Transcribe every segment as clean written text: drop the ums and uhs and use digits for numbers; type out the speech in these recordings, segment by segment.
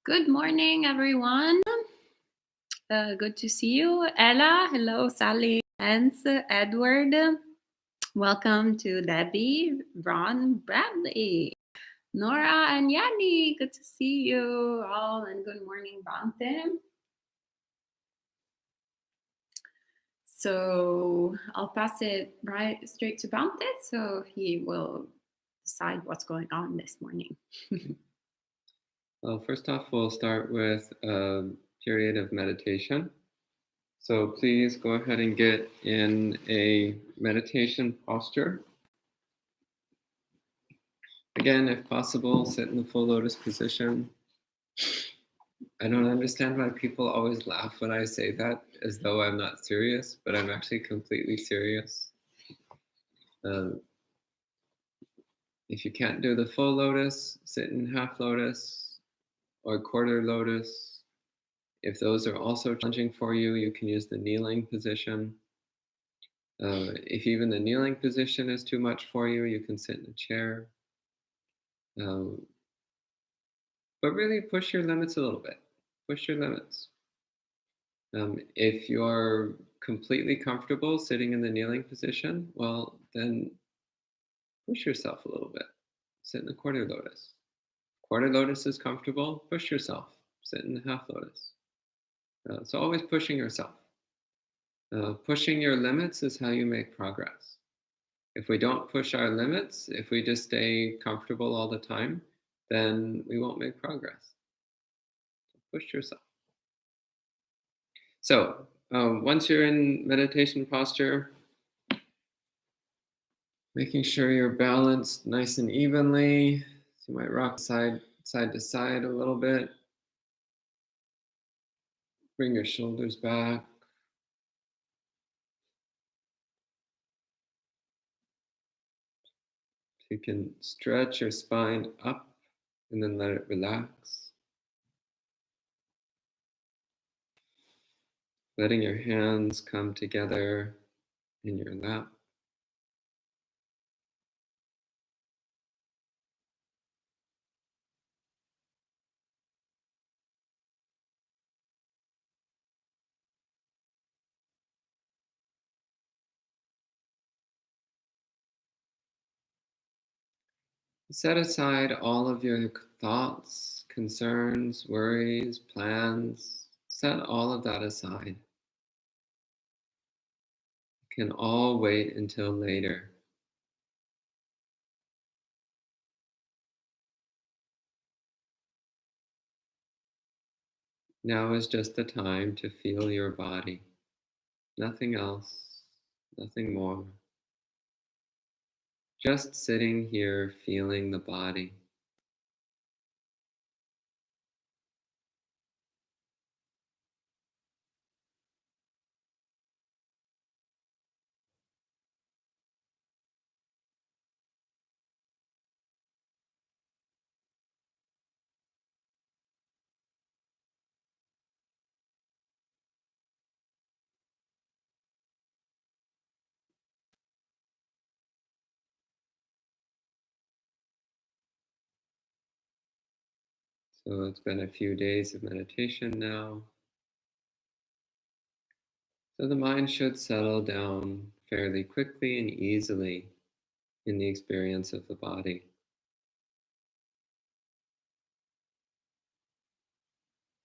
Good morning, everyone. Good to see you. Ella, hello, Sally, Hans, Edward. Welcome to Debbie, Ron, Bradley, Nora, and Yanni. Good to see you all, and good morning, Bante. So I'll pass it right straight to Bante, so he will decide what's going on this morning. Well, first off, we'll start with a period of meditation. So please go ahead and get in a meditation posture. Again, if possible, sit in the full lotus position. I don't understand why people always laugh when I say that, as though I'm not serious, but I'm actually completely serious. If you can't do the full lotus, sit in half lotus or quarter lotus. If those are also challenging for you, you can use the kneeling position. If even the kneeling position is too much for you, you can sit in a chair. But really push your limits a little bit. Push your limits. If you're completely comfortable sitting in the kneeling position, well, then push yourself a little bit. Sit in the quarter lotus. Quarter lotus is comfortable, push yourself. Sit in the half lotus. So always pushing yourself. Pushing your limits is how you make progress. If we don't push our limits, if we just stay comfortable all the time, then we won't make progress. So push yourself. So once you're in meditation posture, making sure you're balanced nice and evenly. So you might rock side to side a little bit. Bring your shoulders back. You can stretch your spine up and then let it relax. Letting your hands come together in your lap. Set aside all of your thoughts, concerns, worries, plans. Set all of that aside. It can all wait until later. Now is just the time to feel your body. Nothing else, nothing more. Just sitting here feeling the body. So it's been a few days of meditation now. So the mind should settle down fairly quickly and easily in the experience of the body.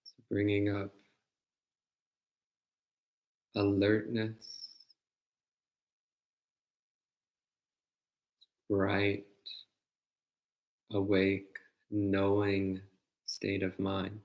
So bringing up alertness, bright, awake, knowing state of mind.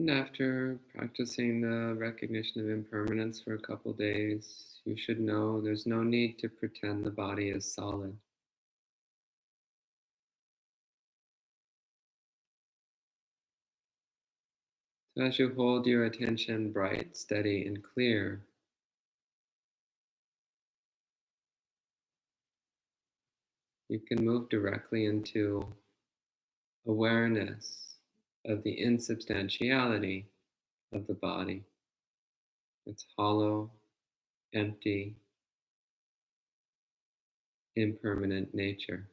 And after practicing the recognition of impermanence for a couple days, you should know there's no need to pretend the body is solid. So as you hold your attention bright, steady, and clear, you can move directly into awareness of the insubstantiality of the body, its hollow, empty, impermanent nature.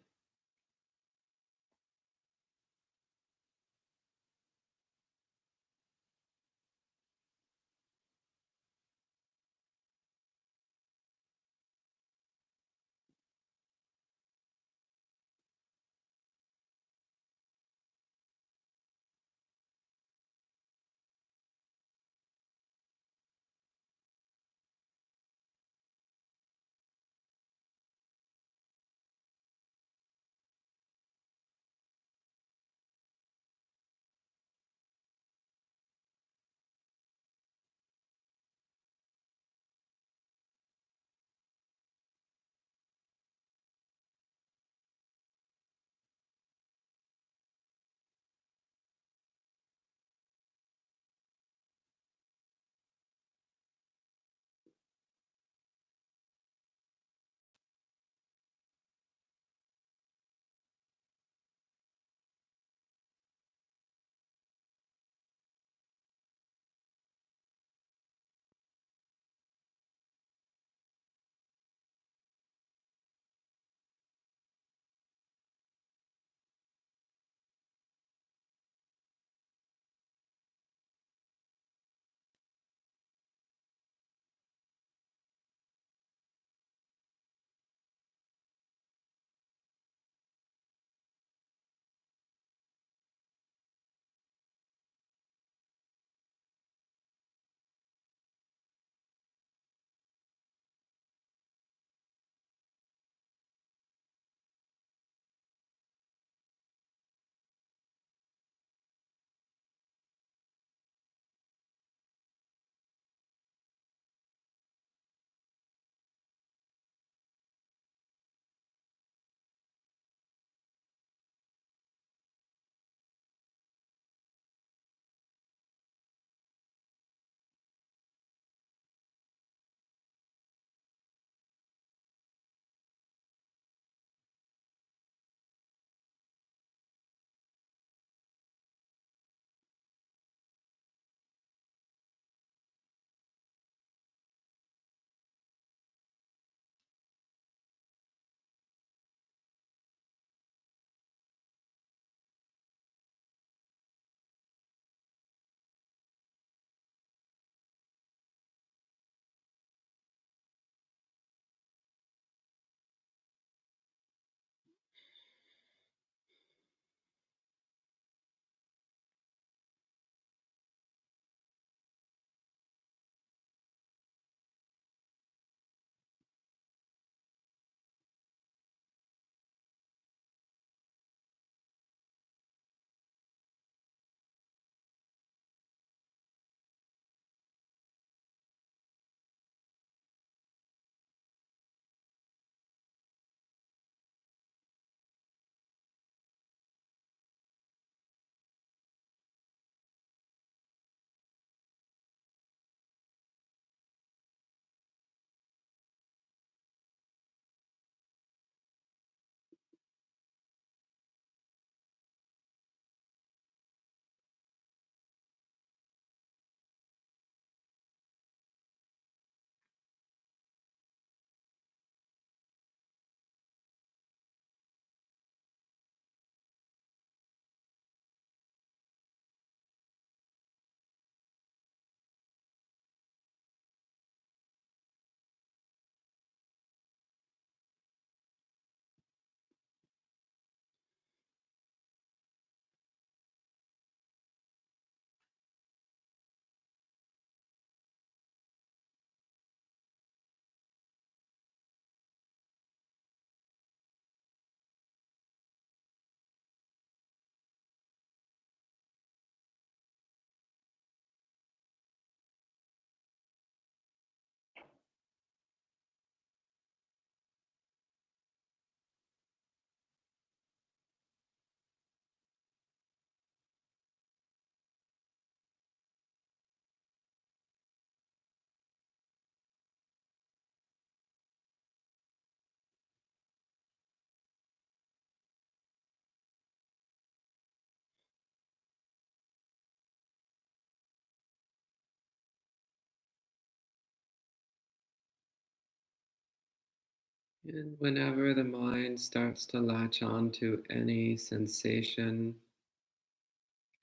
And whenever the mind starts to latch on to any sensation,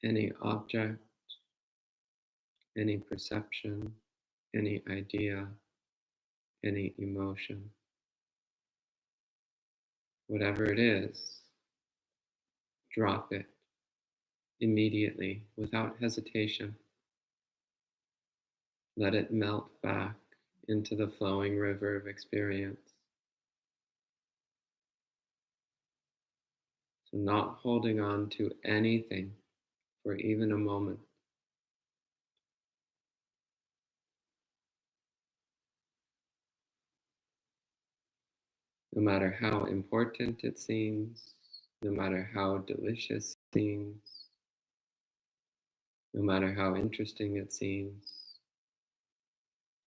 any object, any perception, any idea, any emotion, whatever it is, drop it immediately without hesitation. Let it melt back into the flowing river of experience. So, not holding on to anything for even a moment. No matter how important it seems, no matter how delicious it seems, no matter how interesting it seems,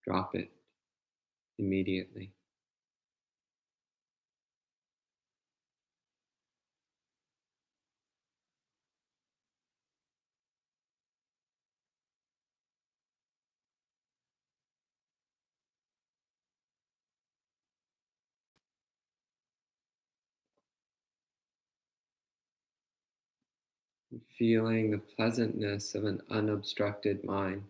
drop it immediately. Feeling the pleasantness of an unobstructed mind.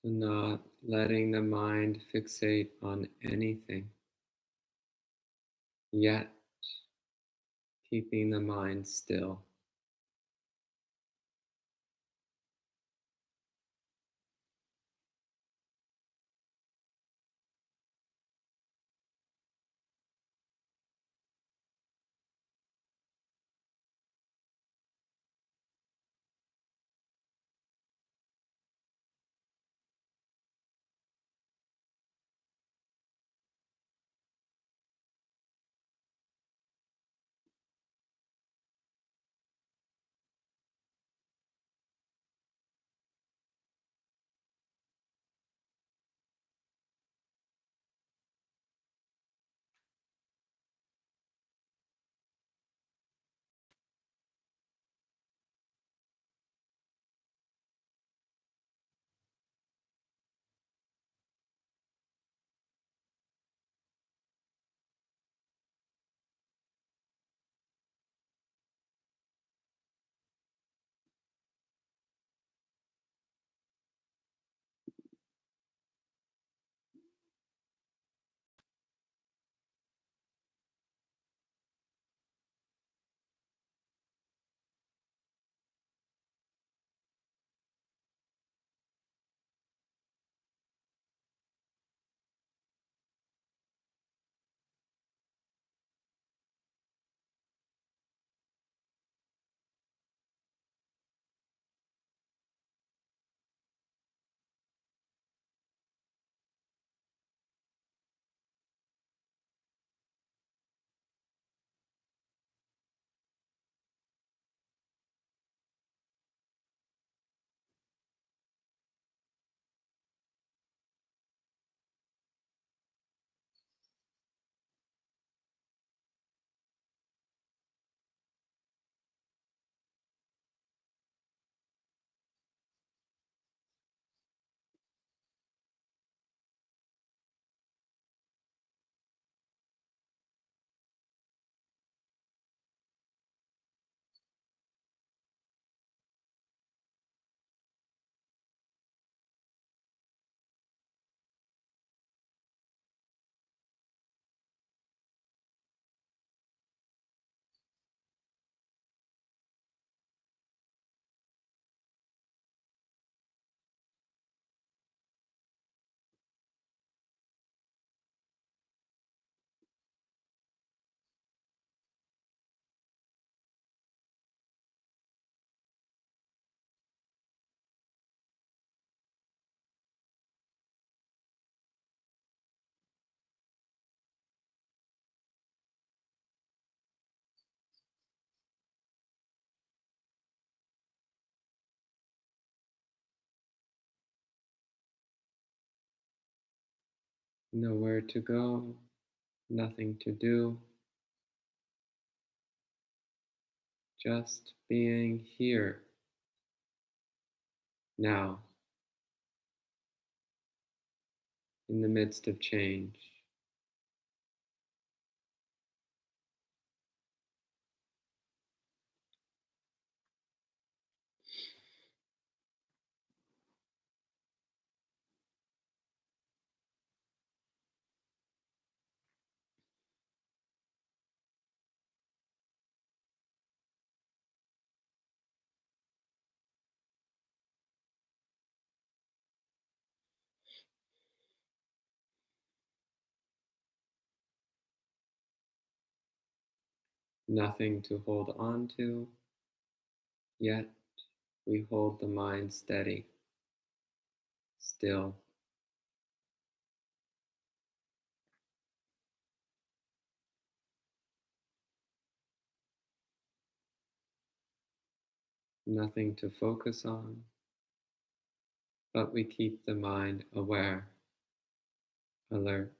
So, not letting the mind fixate on anything, yet keeping the mind still. nowhere to go, nothing to do, just being here now in the midst of change. Nothing to hold on to, yet we hold the mind steady, still, nothing to focus on, but we keep the mind aware, alert.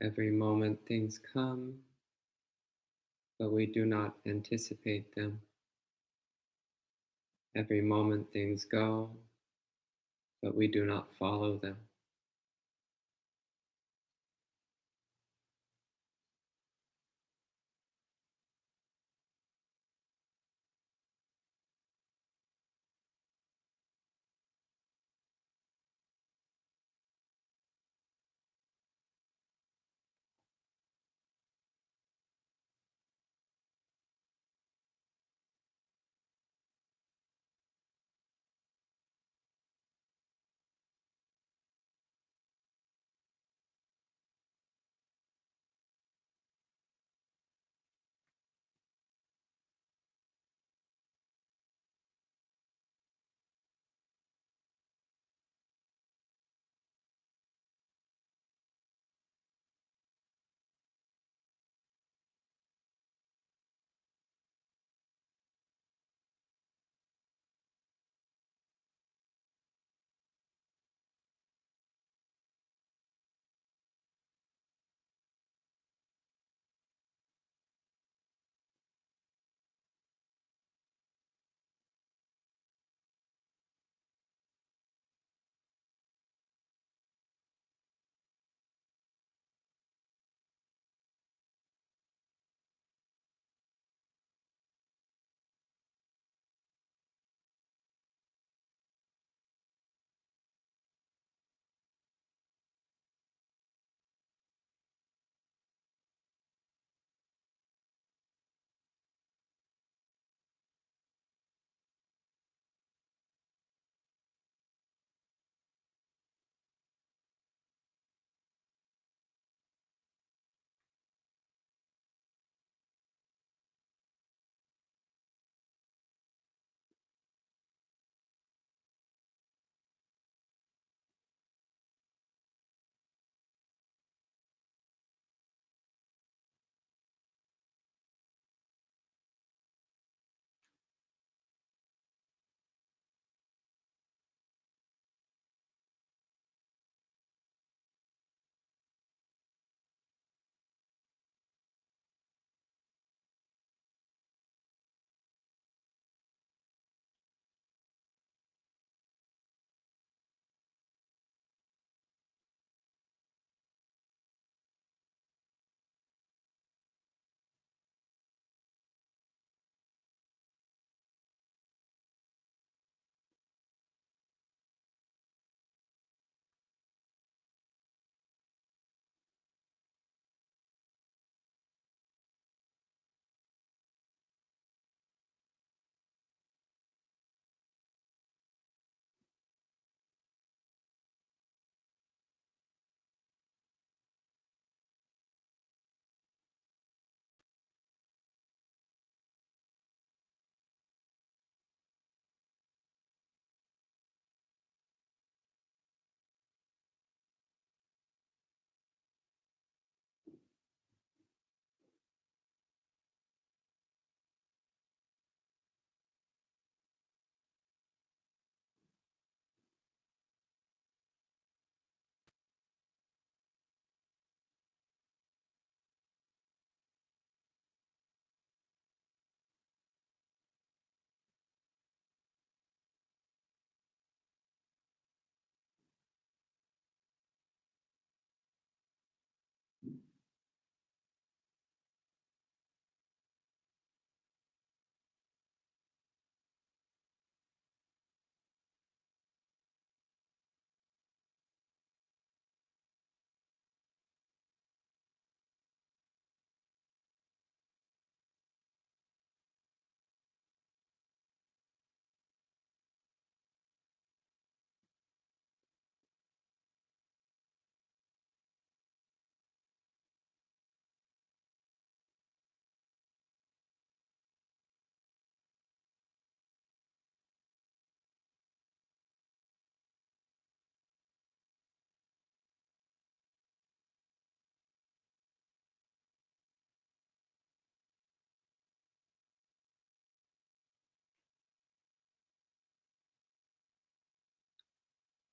Every moment things come, but we do not anticipate them. Every moment things go, but we do not follow them.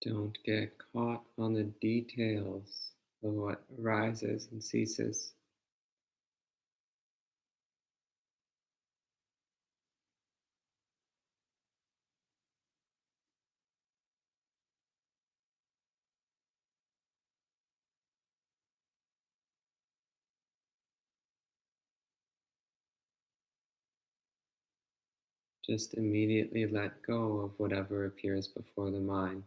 Don't get caught on the details of what arises and ceases. Just immediately let go of whatever appears before the mind.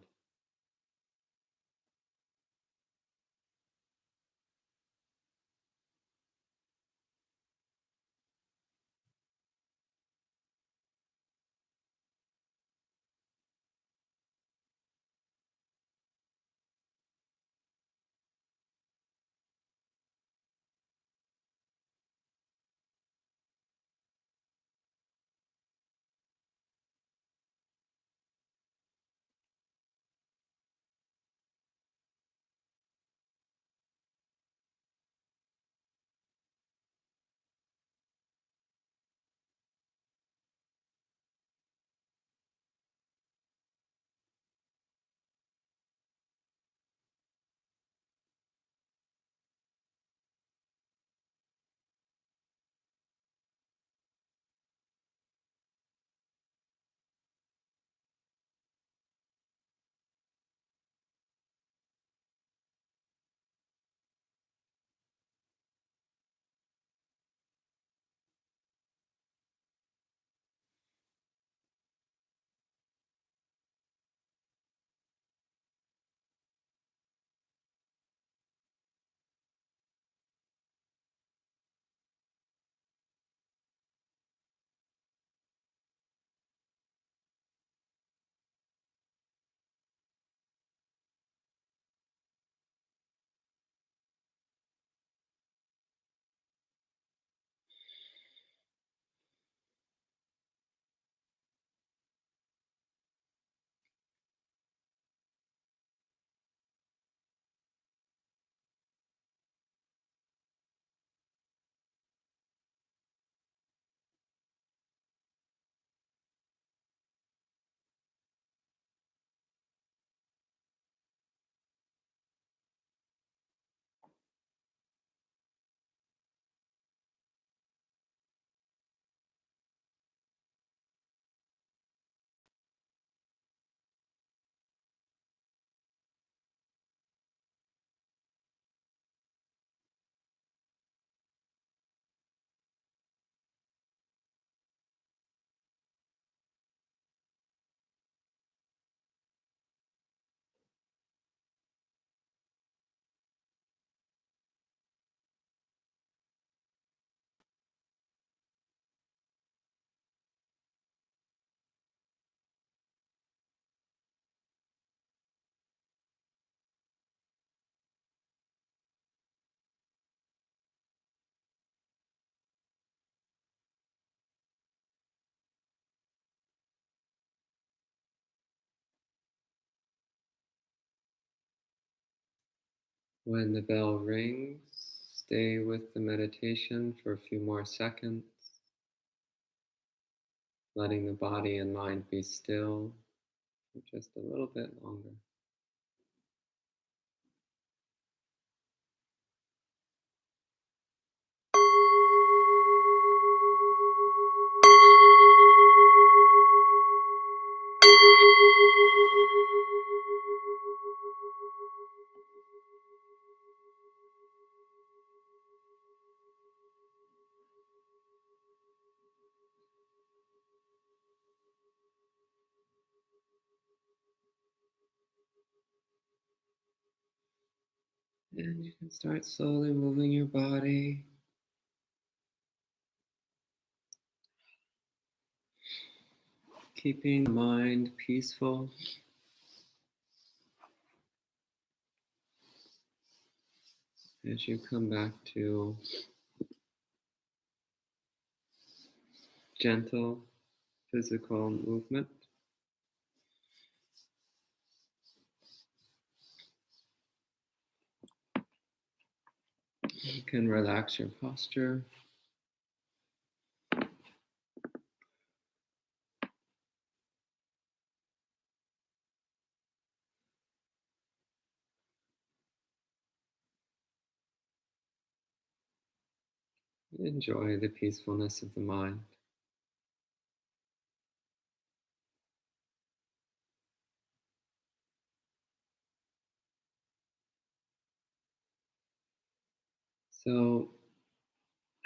When the bell rings, stay with the meditation for a few more seconds, letting the body and mind be still for just a little bit longer. And you can start slowly moving your body, keeping the mind peaceful as you come back to gentle physical movement. You can relax your posture. Enjoy the peacefulness of the mind. So,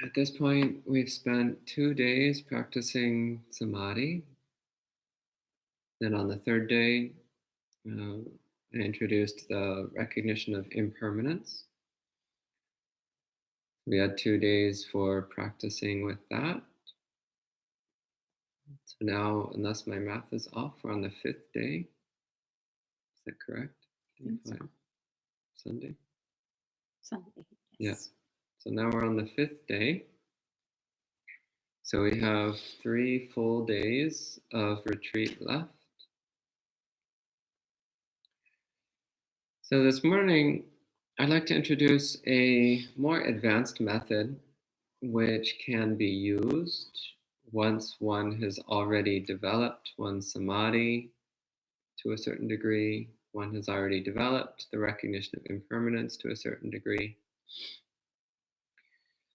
at this point, we've spent 2 days practicing samadhi. Then on the third day, I introduced the recognition of impermanence. We had 2 days for practicing with that. So now, unless my math is off, we're on the fifth day. Is that correct? Day So. 5, Sunday? Sunday. Yes. So now we're on the fifth day. So we have 3 full days of retreat left. So this morning, I'd like to introduce a more advanced method which can be used once one has already developed one's samadhi to a certain degree, one has already developed the recognition of impermanence to a certain degree.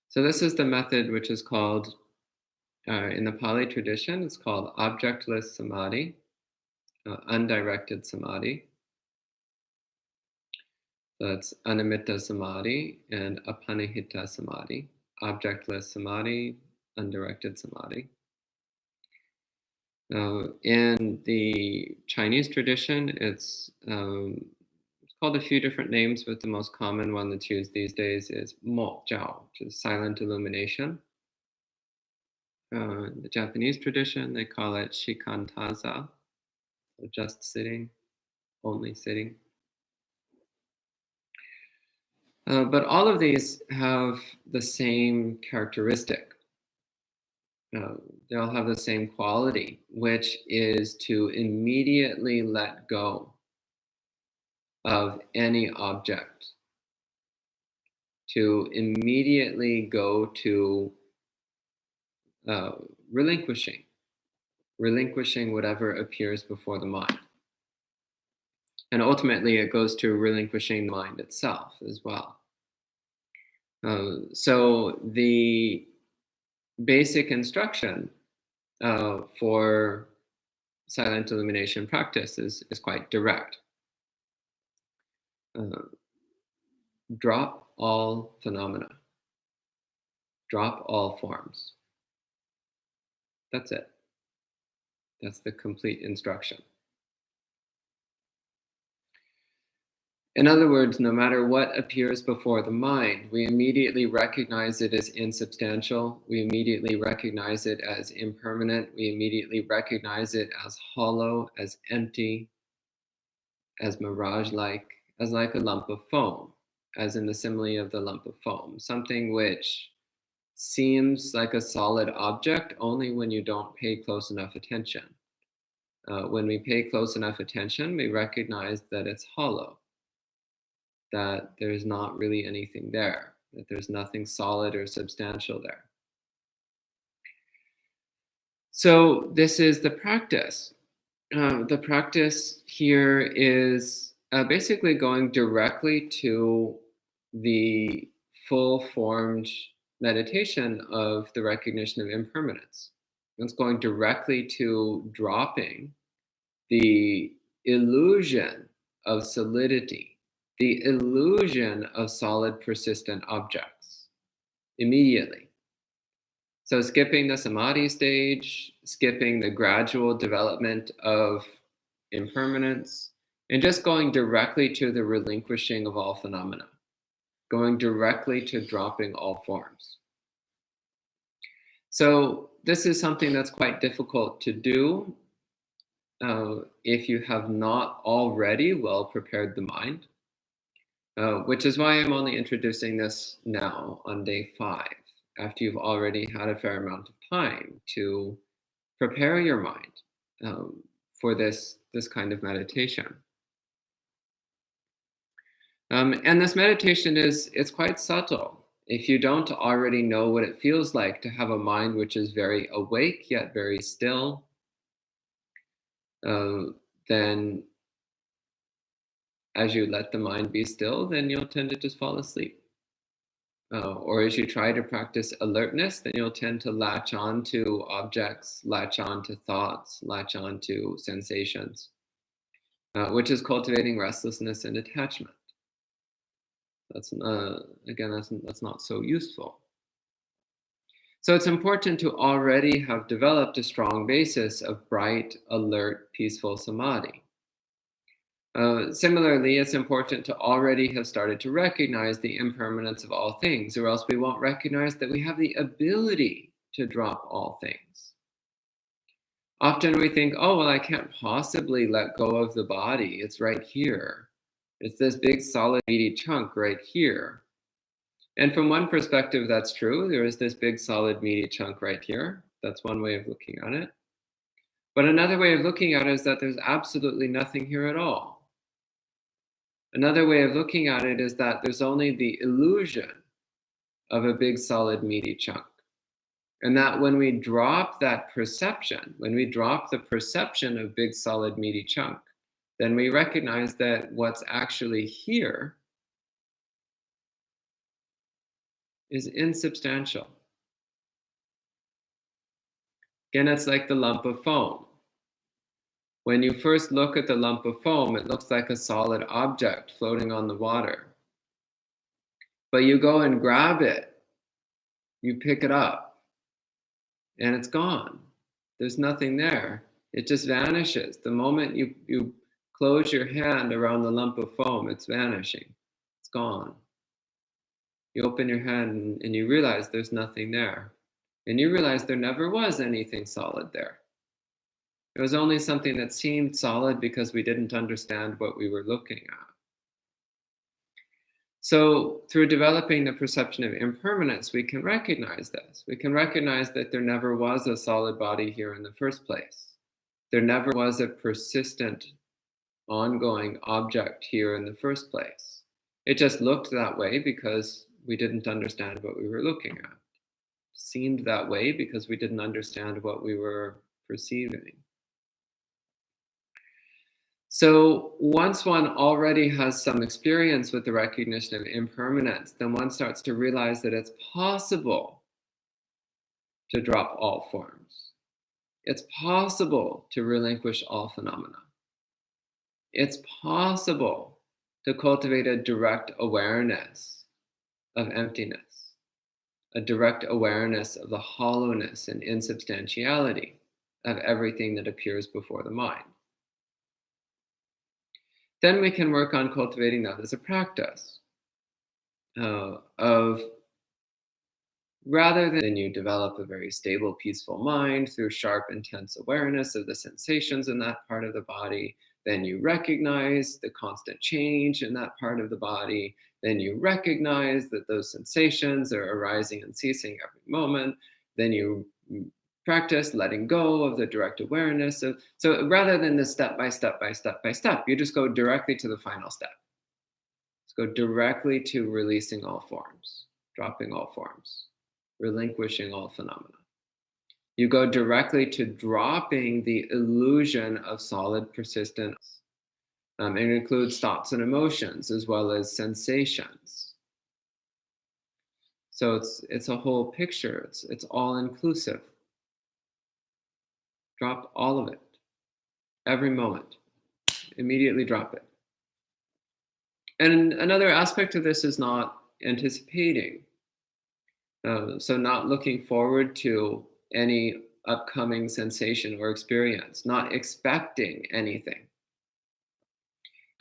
So this is the method which is called, in the Pali tradition, it's called objectless samadhi, undirected samadhi. So it's animitta samadhi and apanihita samadhi, objectless samadhi, undirected samadhi. In the Chinese tradition, it's called a few different names, but the most common one that's used these days is mo jiao, which is silent illumination. In the Japanese tradition, they call it shikantaza, so just sitting, only sitting. But all of these have the same characteristic. They all have the same quality, which is to immediately let go of any object, to immediately go to uh, relinquishing whatever appears before the mind. And ultimately, it goes to relinquishing the mind itself as well. So the basic instruction for silent illumination practice is quite direct. Drop all phenomena. Drop all forms. That's it. That's the complete instruction. In other words, no matter what appears before the mind, we immediately recognize it as insubstantial. We immediately recognize it as impermanent. We immediately recognize it as hollow, as empty, as mirage-like, as like a lump of foam, as in the simile of the lump of foam, something which seems like a solid object only when you don't pay close enough attention. When we pay close enough attention, we recognize that it's hollow, that there's not really anything there, that there's nothing solid or substantial there. So this is the practice. The practice here is basically going directly to the full-formed meditation of the recognition of impermanence. It's going directly to dropping the illusion of solidity, the illusion of solid, persistent objects immediately. So skipping the samadhi stage, skipping the gradual development of impermanence, and just going directly to the relinquishing of all phenomena, going directly to dropping all forms. So this is something that's quite difficult to do if you have not already well prepared the mind, which is why I'm only introducing this now on day 5, after you've already had a fair amount of time to prepare your mind for this kind of meditation. And this meditation it's quite subtle. If you don't already know what it feels like to have a mind which is very awake yet very still, then as you let the mind be still, then you'll tend to just fall asleep. or as you try to practice alertness, then you'll tend to latch on to objects, latch on to thoughts, latch on to sensations, which is cultivating restlessness and attachment. That's again, that's not so useful. So it's important to already have developed a strong basis of bright, alert, peaceful samadhi. Similarly, it's important to already have started to recognize the impermanence of all things, or else we won't recognize that we have the ability to drop all things. Often we think, oh, well, I can't possibly let go of the body. It's right here. It's this big, solid, meaty chunk right here. And from one perspective, that's true. There is this big, solid, meaty chunk right here. That's one way of looking at it. But another way of looking at it is that there's absolutely nothing here at all. Another way of looking at it is that there's only the illusion of a big, solid, meaty chunk. And that when we drop that perception, when we drop the perception of big, solid, meaty chunk, then we recognize that what's actually here is insubstantial. Again, it's like the lump of foam. When you first look at the lump of foam, it looks like a solid object floating on the water. But you go and grab it, you pick it up, and it's gone. There's nothing there. It just vanishes. The moment you close your hand around the lump of foam, it's vanishing. It's gone. You open your hand and you realize there's nothing there. And you realize there never was anything solid there. It was only something that seemed solid because we didn't understand what we were looking at. So through developing the perception of impermanence, we can recognize this. We can recognize that there never was a solid body here in the first place. There never was a persistent, ongoing object here in the first place. It just looked that way because we didn't understand what we were looking at. It seemed that way because we didn't understand what we were perceiving. So once one already has some experience with the recognition of impermanence, then one starts to realize that it's possible to drop all forms. It's possible to relinquish all phenomena. It's possible to cultivate a direct awareness of emptiness, a direct awareness of the hollowness and insubstantiality of everything that appears before the mind. Then we can work on cultivating that as a practice of rather than you develop a very stable, peaceful mind through sharp, intense awareness of the sensations in that part of the body. Then you recognize the constant change in that part of the body. Then you recognize that those sensations are arising and ceasing every moment. Then you practice letting go of the direct awareness. So rather than the step by step by step by step, you just go directly to the final step. Just go directly to releasing all forms, dropping all forms, relinquishing all phenomena. You go directly to dropping the illusion of solid persistence. It includes thoughts and emotions as well as sensations. So it's a whole picture. It's all inclusive. Drop all of it, every moment. Immediately drop it. And another aspect of this is not anticipating. So not looking forward to any upcoming sensation or experience, not expecting anything.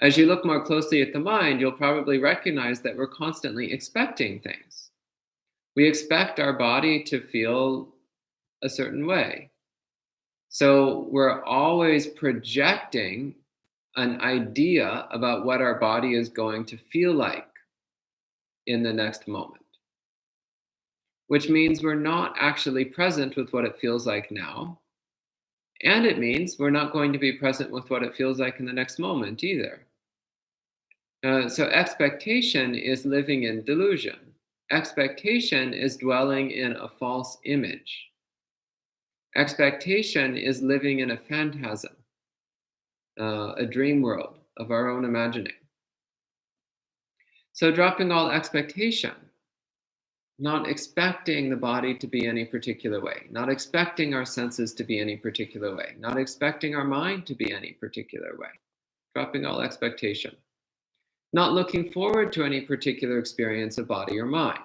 As you look more closely at the mind, you'll probably recognize that we're constantly expecting things. We expect our body to feel a certain way. So we're always projecting an idea about what our body is going to feel like in the next moment, which means we're not actually present with what it feels like now. And it means we're not going to be present with what it feels like in the next moment either. So expectation is living in delusion. Expectation is dwelling in a false image. Expectation is living in a phantasm, a dream world of our own imagining. So dropping all expectation, not expecting the body to be any particular way, not expecting our senses to be any particular way, not expecting our mind to be any particular way, dropping all expectation, not looking forward to any particular experience of body or mind.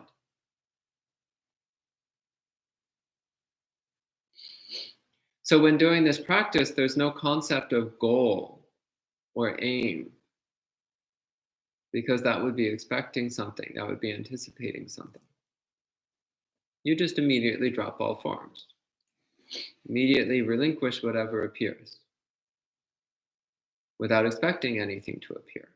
So, when doing this practice, there's no concept of goal or aim, because that would be expecting something, that would be anticipating something. You just immediately drop all forms, immediately relinquish whatever appears without expecting anything to appear.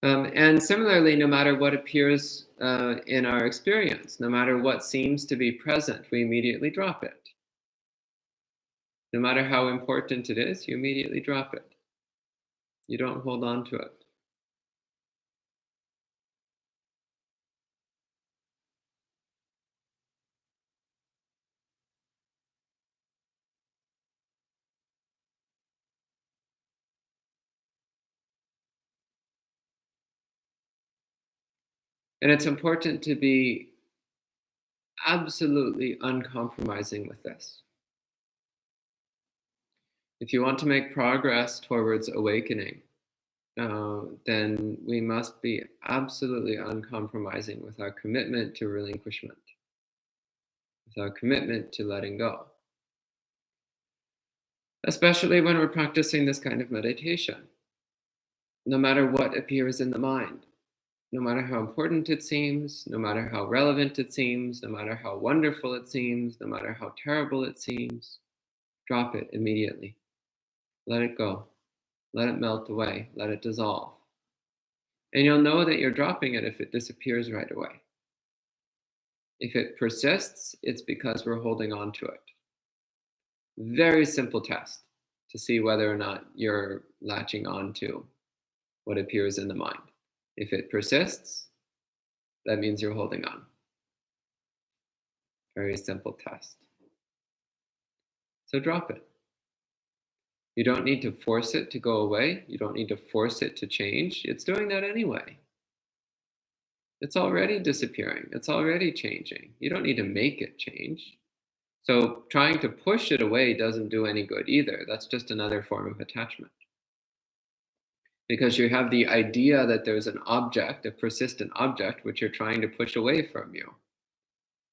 And similarly, no matter what appears in our experience, no matter what seems to be present, we immediately drop it. No matter how important it is, you immediately drop it. You don't hold on to it. And it's important to be absolutely uncompromising with this. If you want to make progress towards awakening, then we must be absolutely uncompromising with our commitment to relinquishment, with our commitment to letting go. Especially when we're practicing this kind of meditation. No matter what appears in the mind, no matter how important it seems, no matter how relevant it seems, no matter how wonderful it seems, no matter how terrible it seems, drop it immediately. Let it go. Let it melt away. Let it dissolve. And you'll know that you're dropping it if it disappears right away. If it persists, it's because we're holding on to it. Very simple test to see whether or not you're latching on to what appears in the mind. If it persists, that means you're holding on. Very simple test. So drop it. You don't need to force it to go away. You don't need to force it to change. It's doing that anyway. It's already disappearing. It's already changing. You don't need to make it change. So trying to push it away doesn't do any good either. That's just another form of attachment. Because you have the idea that there's an object, a persistent object, which you're trying to push away from you.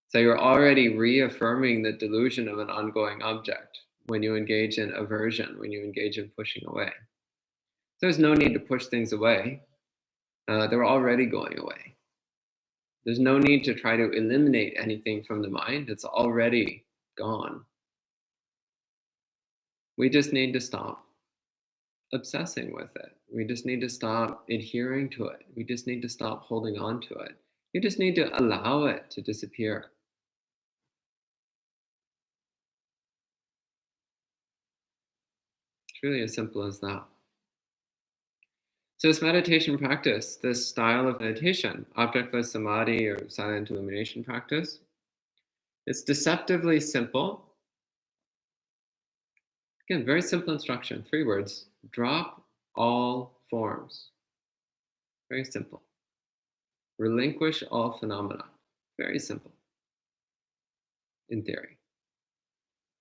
So you're already reaffirming the delusion of an ongoing object when you engage in aversion, when you engage in pushing away. There's no need to push things away. They're already going away. There's no need to try to eliminate anything from the mind. It's already gone. We just need to stop obsessing with it. We just need to stop adhering to it. We just need to stop holding on to it. You just need to allow it to disappear. It's really as simple as that. So this meditation practice, this style of meditation, objectless samadhi or silent illumination practice, it's deceptively simple. Again, very simple instruction, 3 words: drop all forms. Very simple. Relinquish all phenomena. Very simple. In theory.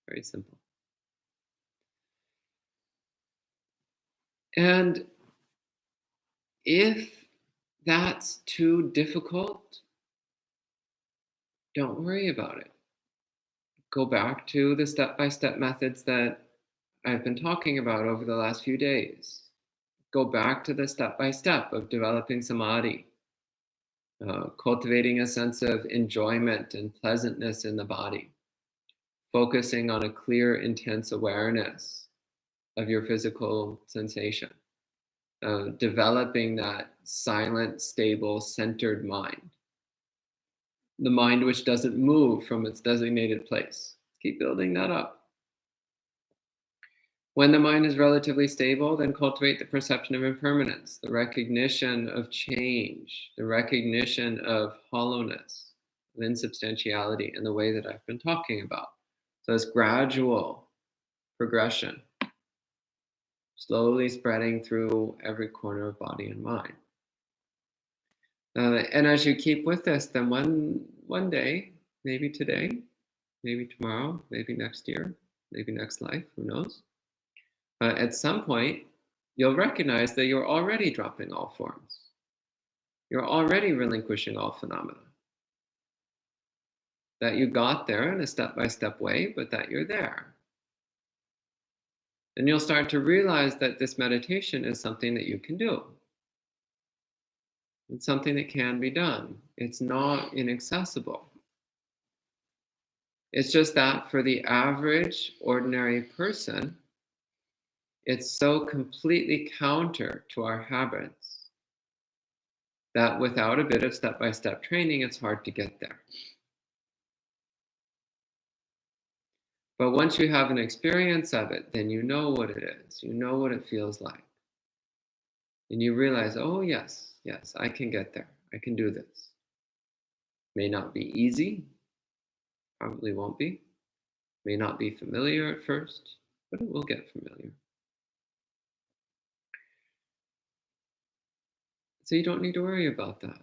Very simple. And if that's too difficult, don't worry about it. Go back to the step-by-step methods that I've been talking about over the last few days. Go back to the step-by-step of developing samadhi, cultivating a sense of enjoyment and pleasantness in the body, focusing on a clear, intense awareness of your physical sensation, developing that silent, stable, centered mind, the mind which doesn't move from its designated place. Keep building that up. When the mind is relatively stable, then cultivate the perception of impermanence, the recognition of change, the recognition of hollowness, of insubstantiality in the way that I've been talking about. So it's gradual progression, slowly spreading through every corner of body and mind. And as you keep with this, then one day, maybe today, maybe tomorrow, maybe next year, maybe next life, who knows? At some point, you'll recognize that you're already dropping all forms. You're already relinquishing all phenomena. That you got there in a step by step way, but that you're there. And you'll start to realize that this meditation is something that you can do. It's something that can be done. It's not inaccessible. It's just that for the average, ordinary person, it's so completely counter to our habits that without a bit of step by step training, it's hard to get there. But once you have an experience of it, then you know what it is, you know what it feels like. And you realize, oh, yes, yes, I can get there. I can do this. May not be easy, probably won't be. May not be familiar at first, but it will get familiar. So you don't need to worry about that.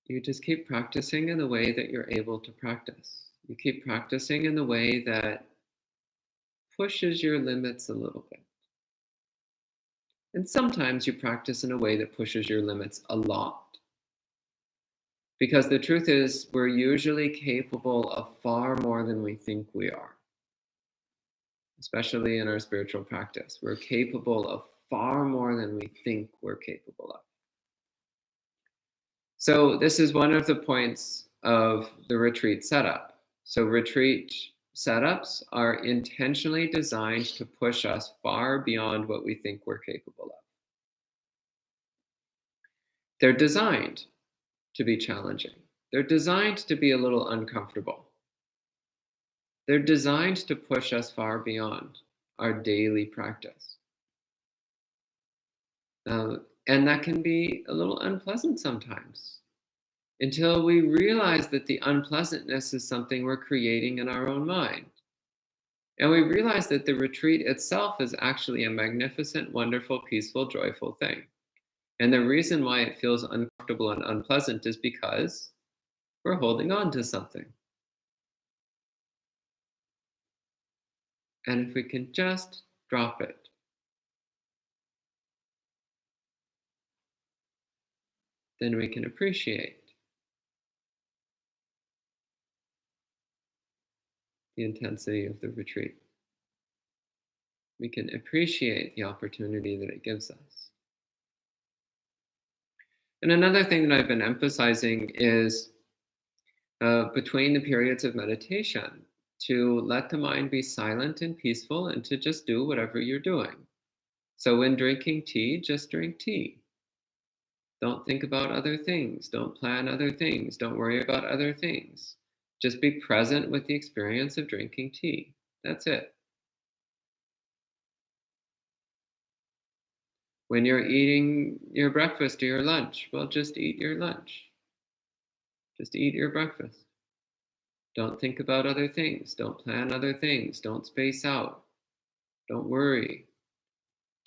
You just keep practicing in the way that you're able to practice. You keep practicing in the way that pushes your limits a little bit. And sometimes you practice in a way that pushes your limits a lot. Because the truth is, we're usually capable of far more than we think we are, especially in our spiritual practice. We're capable of far more than we think we're capable of. So, this is one of the points of the retreat setup. So, retreat setups are intentionally designed to push us far beyond what we think we're capable of. They're designed to be challenging. They're designed to be a little uncomfortable. They're designed to push us far beyond our daily practice. And that can be a little unpleasant sometimes until we realize that the unpleasantness is something we're creating in our own mind. And we realize that the retreat itself is actually a magnificent, wonderful, peaceful, joyful thing. And the reason why it feels uncomfortable and unpleasant is because we're holding on to something. And if we can just drop it, then we can appreciate the intensity of the retreat. We can appreciate the opportunity that it gives us. And another thing that I've been emphasizing is between the periods of meditation, to let the mind be silent and peaceful and to just do whatever you're doing. So when drinking tea, just drink tea. Don't think about other things. Don't plan other things. Don't worry about other things. Just be present with the experience of drinking tea. That's it. When you're eating your breakfast or your lunch, well, just eat your lunch. Just eat your breakfast. Don't think about other things. Don't plan other things. Don't space out. Don't worry.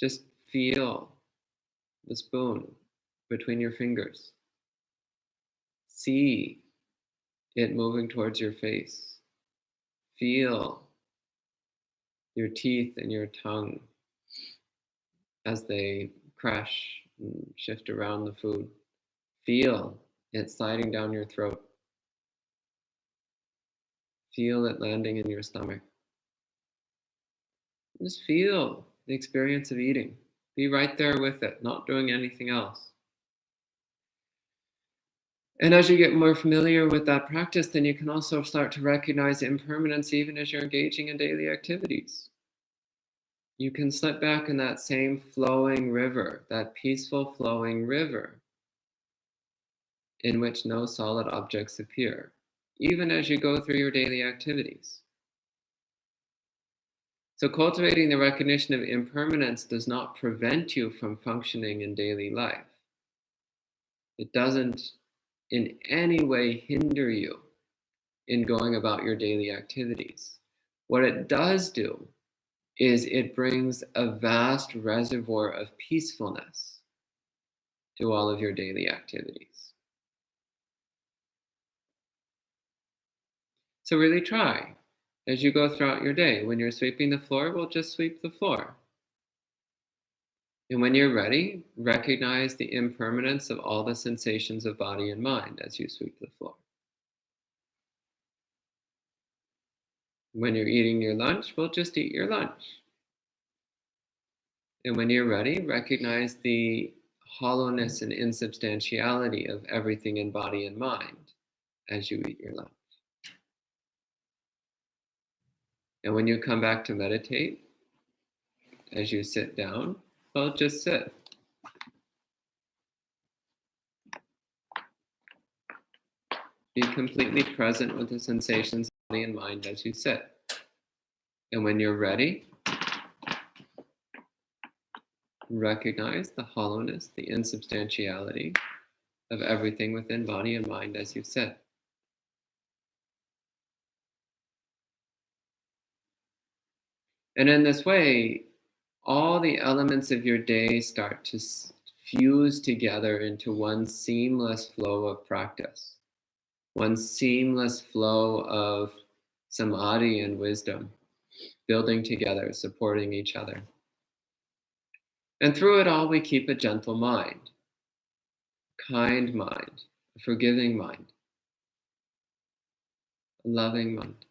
Just feel the spoon between your fingers. See it moving towards your face. Feel your teeth and your tongue as they crash and shift around the food. Feel it sliding down your throat. Feel it landing in your stomach. Just feel the experience of eating. Be right there with it, not doing anything else. And as you get more familiar with that practice, then you can also start to recognize impermanence even as you're engaging in daily activities. You can slip back in that same flowing river, that peaceful flowing river in which no solid objects appear, even as you go through your daily activities. So, cultivating the recognition of impermanence does not prevent you from functioning in daily life. It doesn't in any way hinder you in going about your daily activities. What it does do is it brings a vast reservoir of peacefulness to all of your daily activities. So really try as you go throughout your day. When you're sweeping the floor, we'll just sweep the floor. And when you're ready, recognize the impermanence of all the sensations of body and mind as you sweep the floor. When you're eating your lunch, we'll just eat your lunch. And when you're ready, recognize the hollowness and insubstantiality of everything in body and mind as you eat your lunch. And when you come back to meditate, as you sit down, well, just sit. Be completely present with the sensations of body and mind as you sit. And when you're ready, recognize the hollowness, the insubstantiality of everything within body and mind as you sit. And in this way, all the elements of your day start to fuse together into one seamless flow of practice, one seamless flow of samadhi and wisdom, building together, supporting each other. And through it all, we keep a gentle mind, kind mind, a forgiving mind, a loving mind.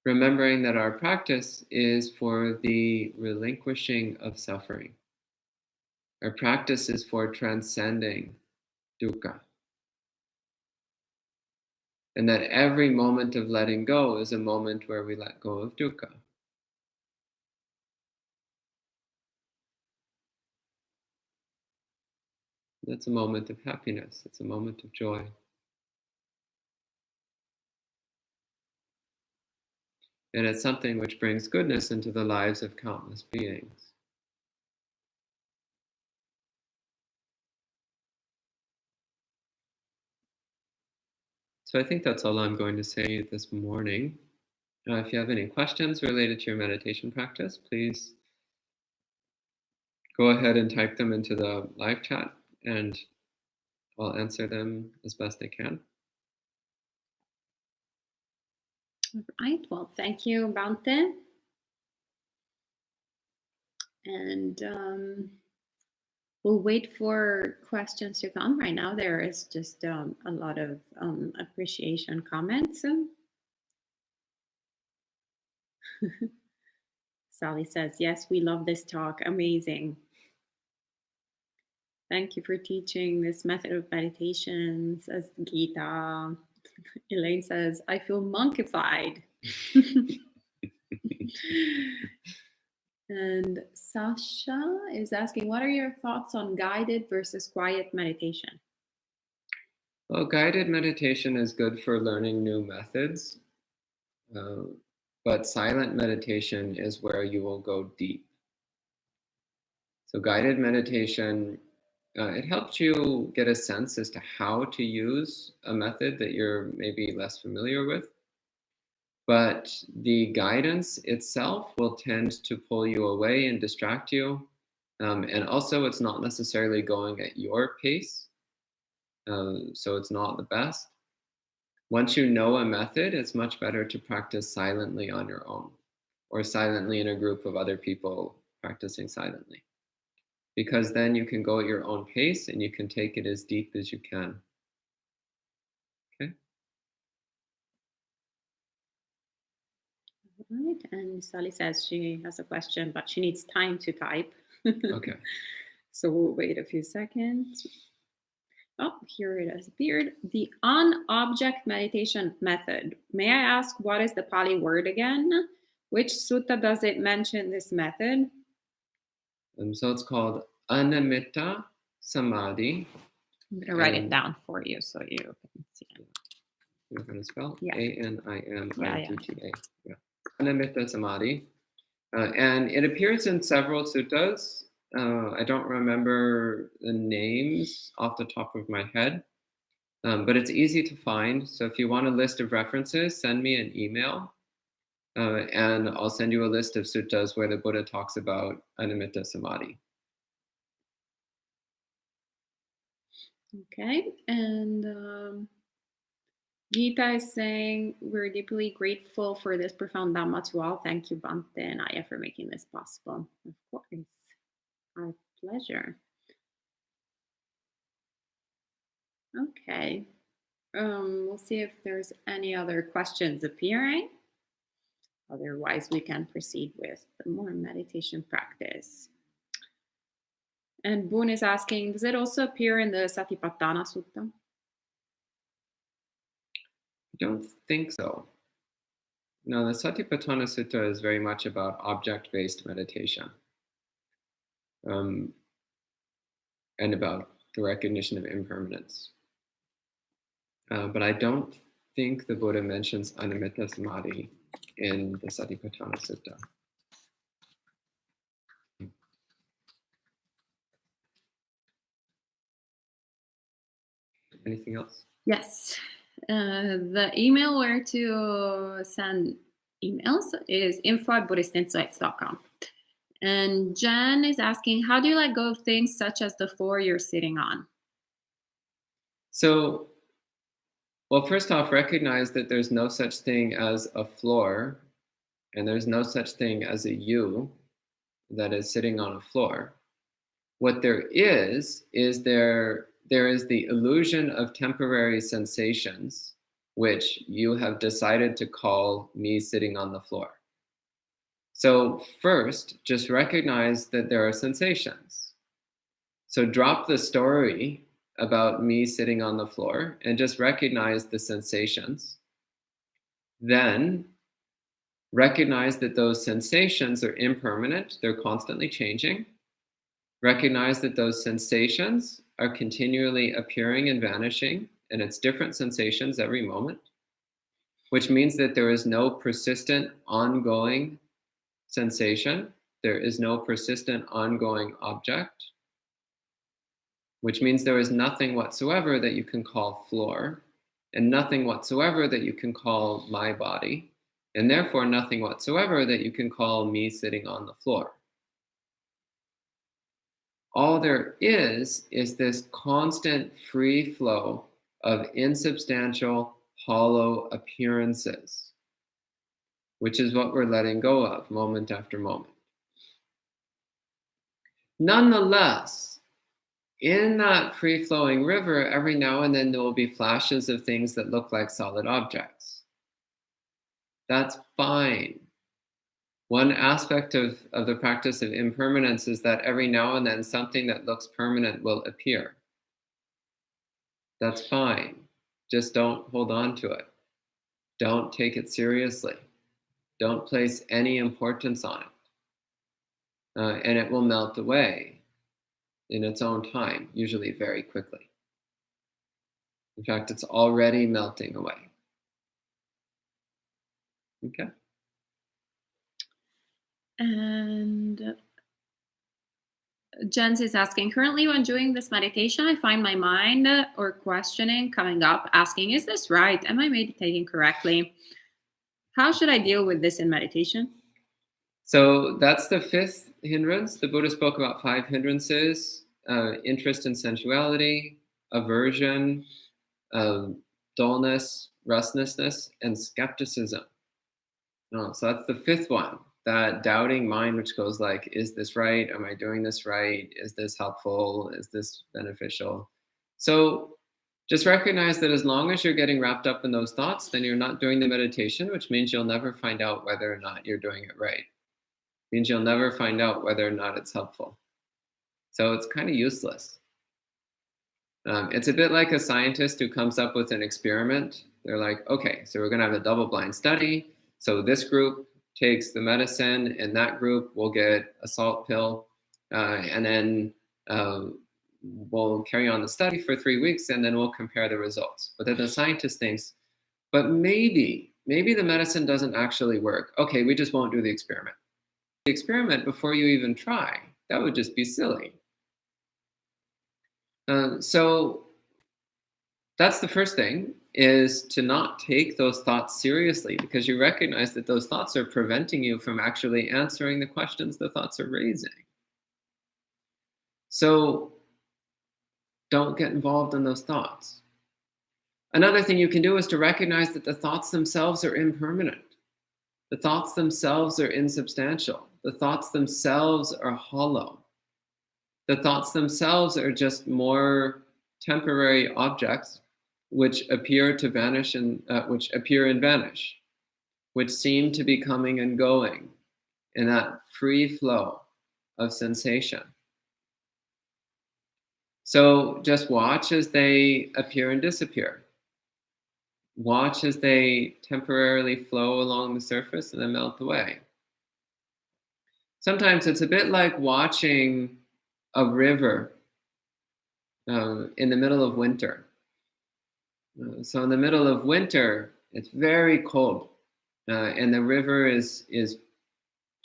Remembering that our practice is for the relinquishing of suffering. Our practice is for transcending dukkha. And that every moment of letting go is a moment where we let go of dukkha. That's a moment of happiness. It's a moment of joy. And it's something which brings goodness into the lives of countless beings. So I think that's all I'm going to say this morning. If you have any questions related to your meditation practice, please go ahead and type them into the live chat and I'll answer them as best I can. All right. Well, thank you, Bante. And we'll wait for questions to come. Right now, there is just a lot of appreciation comments. Sally says, yes, we love this talk. Amazing. Thank you for teaching this method of meditation, says Gita. Elaine says, I feel monkified. And Sasha is asking, what are your thoughts on guided versus quiet meditation? Well, guided meditation is good for learning new methods, but silent meditation is where you will go deep. So guided meditation, it helps you get a sense as to how to use a method that you're maybe less familiar with. But the guidance itself will tend to pull you away and distract you. And also, it's not necessarily going at your pace. So it's not the best. Once you know a method, it's much better to practice silently on your own or silently in a group of other people practicing silently. Because then you can go at your own pace and you can take it as deep as you can. Okay? Right. And Sally says she has a question, but she needs time to type. Okay. So we'll wait a few seconds. Oh, here it has appeared. The on-object meditation method. May I ask what is the Pali word again? Which sutta does it mention this method? So it's called Anamitta Samadhi. I'm going to write it down for you so you can see it. You're going to spell? Yeah. Animitta. Yeah. Anamitta Samadhi. And it appears in several suttas. I don't remember the names off the top of my head, but it's easy to find. So if you want a list of references, send me an email, and I'll send you a list of suttas where the Buddha talks about Animitta Samadhi. Okay, and Geeta is saying, we're deeply grateful for this profound Dhamma to all. Thank you, Bante and Aya, for making this possible. Of course. Our pleasure. Okay. We'll see if there's any other questions appearing. Otherwise, we can proceed with more meditation practice. And Boone is asking, does it also appear in the Satipatthana Sutta? I don't think so. No, the Satipatthana Sutta is very much about object-based meditation, and about the recognition of impermanence. But I don't think the Buddha mentions Animitta Samadhi in the Satipatthana Sutta. Anything else? Yes. The email where to send emails is info@buddhistinsights.com. And Jen is asking, how do you let go of things such as the floor you're sitting on? So, well, first off, recognize that there's no such thing as a floor, and there's no such thing as a you that is sitting on a floor. What there is there is the illusion of temporary sensations, which you have decided to call me sitting on the floor. So first, just recognize that there are sensations. So drop the story about me sitting on the floor and just recognize the sensations. Then recognize that those sensations are impermanent, they're constantly changing. Recognize that those sensations are continually appearing and vanishing, and it's different sensations every moment, which means that there is no persistent, ongoing sensation. There is no persistent, ongoing object, which means there is nothing whatsoever that you can call floor, and nothing whatsoever that you can call my body, and therefore nothing whatsoever that you can call me sitting on the floor. All there is this constant free flow of insubstantial, hollow appearances, which is what we're letting go of moment after moment. Nonetheless, in that free-flowing river, every now and then there will be flashes of things that look like solid objects. That's fine. One aspect of the practice of impermanence is that every now and then something that looks permanent will appear. That's fine. Just don't hold on to it. Don't take it seriously. Don't place any importance on it. And it will melt away in its own time, usually very quickly. In fact, it's already melting away. Okay. And Jens is asking, currently when doing this meditation, I find my mind or questioning coming up, asking, is this right? Am I meditating correctly? How should I deal with this in meditation? So that's the fifth hindrance. The Buddha spoke about 5 hindrances: interest in sensuality, aversion, dullness, restlessness, and skepticism. So that's the fifth one, that doubting mind, which goes like, is this right? Am I doing this right? Is this helpful? Is this beneficial? So just recognize that as long as you're getting wrapped up in those thoughts, then you're not doing the meditation, which means you'll never find out whether or not you're doing it right. It means you'll never find out whether or not it's helpful. So it's kind of useless. It's a bit like a scientist who comes up with an experiment. They're like, okay, so we're going to have a double-blind study. So this group takes the medicine, and that group will get a salt pill, and then we'll carry on the study for 3 weeks, and then we'll compare the results. But then the scientist thinks, but maybe the medicine doesn't actually work. Okay, we just won't do the experiment. The experiment before you even try. That would just be silly. So that's the first thing, is to not take those thoughts seriously, because you recognize that those thoughts are preventing you from actually answering the questions the thoughts are raising. So don't get involved in those thoughts. Another thing you can do is to recognize that the thoughts themselves are impermanent. The thoughts themselves are insubstantial. The thoughts themselves are hollow. The thoughts themselves are just more temporary objects which appear to vanish and which appear and vanish, which seem to be coming and going in that free flow of sensation. So just watch as they appear and disappear. Watch as they temporarily flow along the surface and then melt away. Sometimes it's a bit like watching a river in the middle of winter. So in the middle of winter, it's very cold, and the river is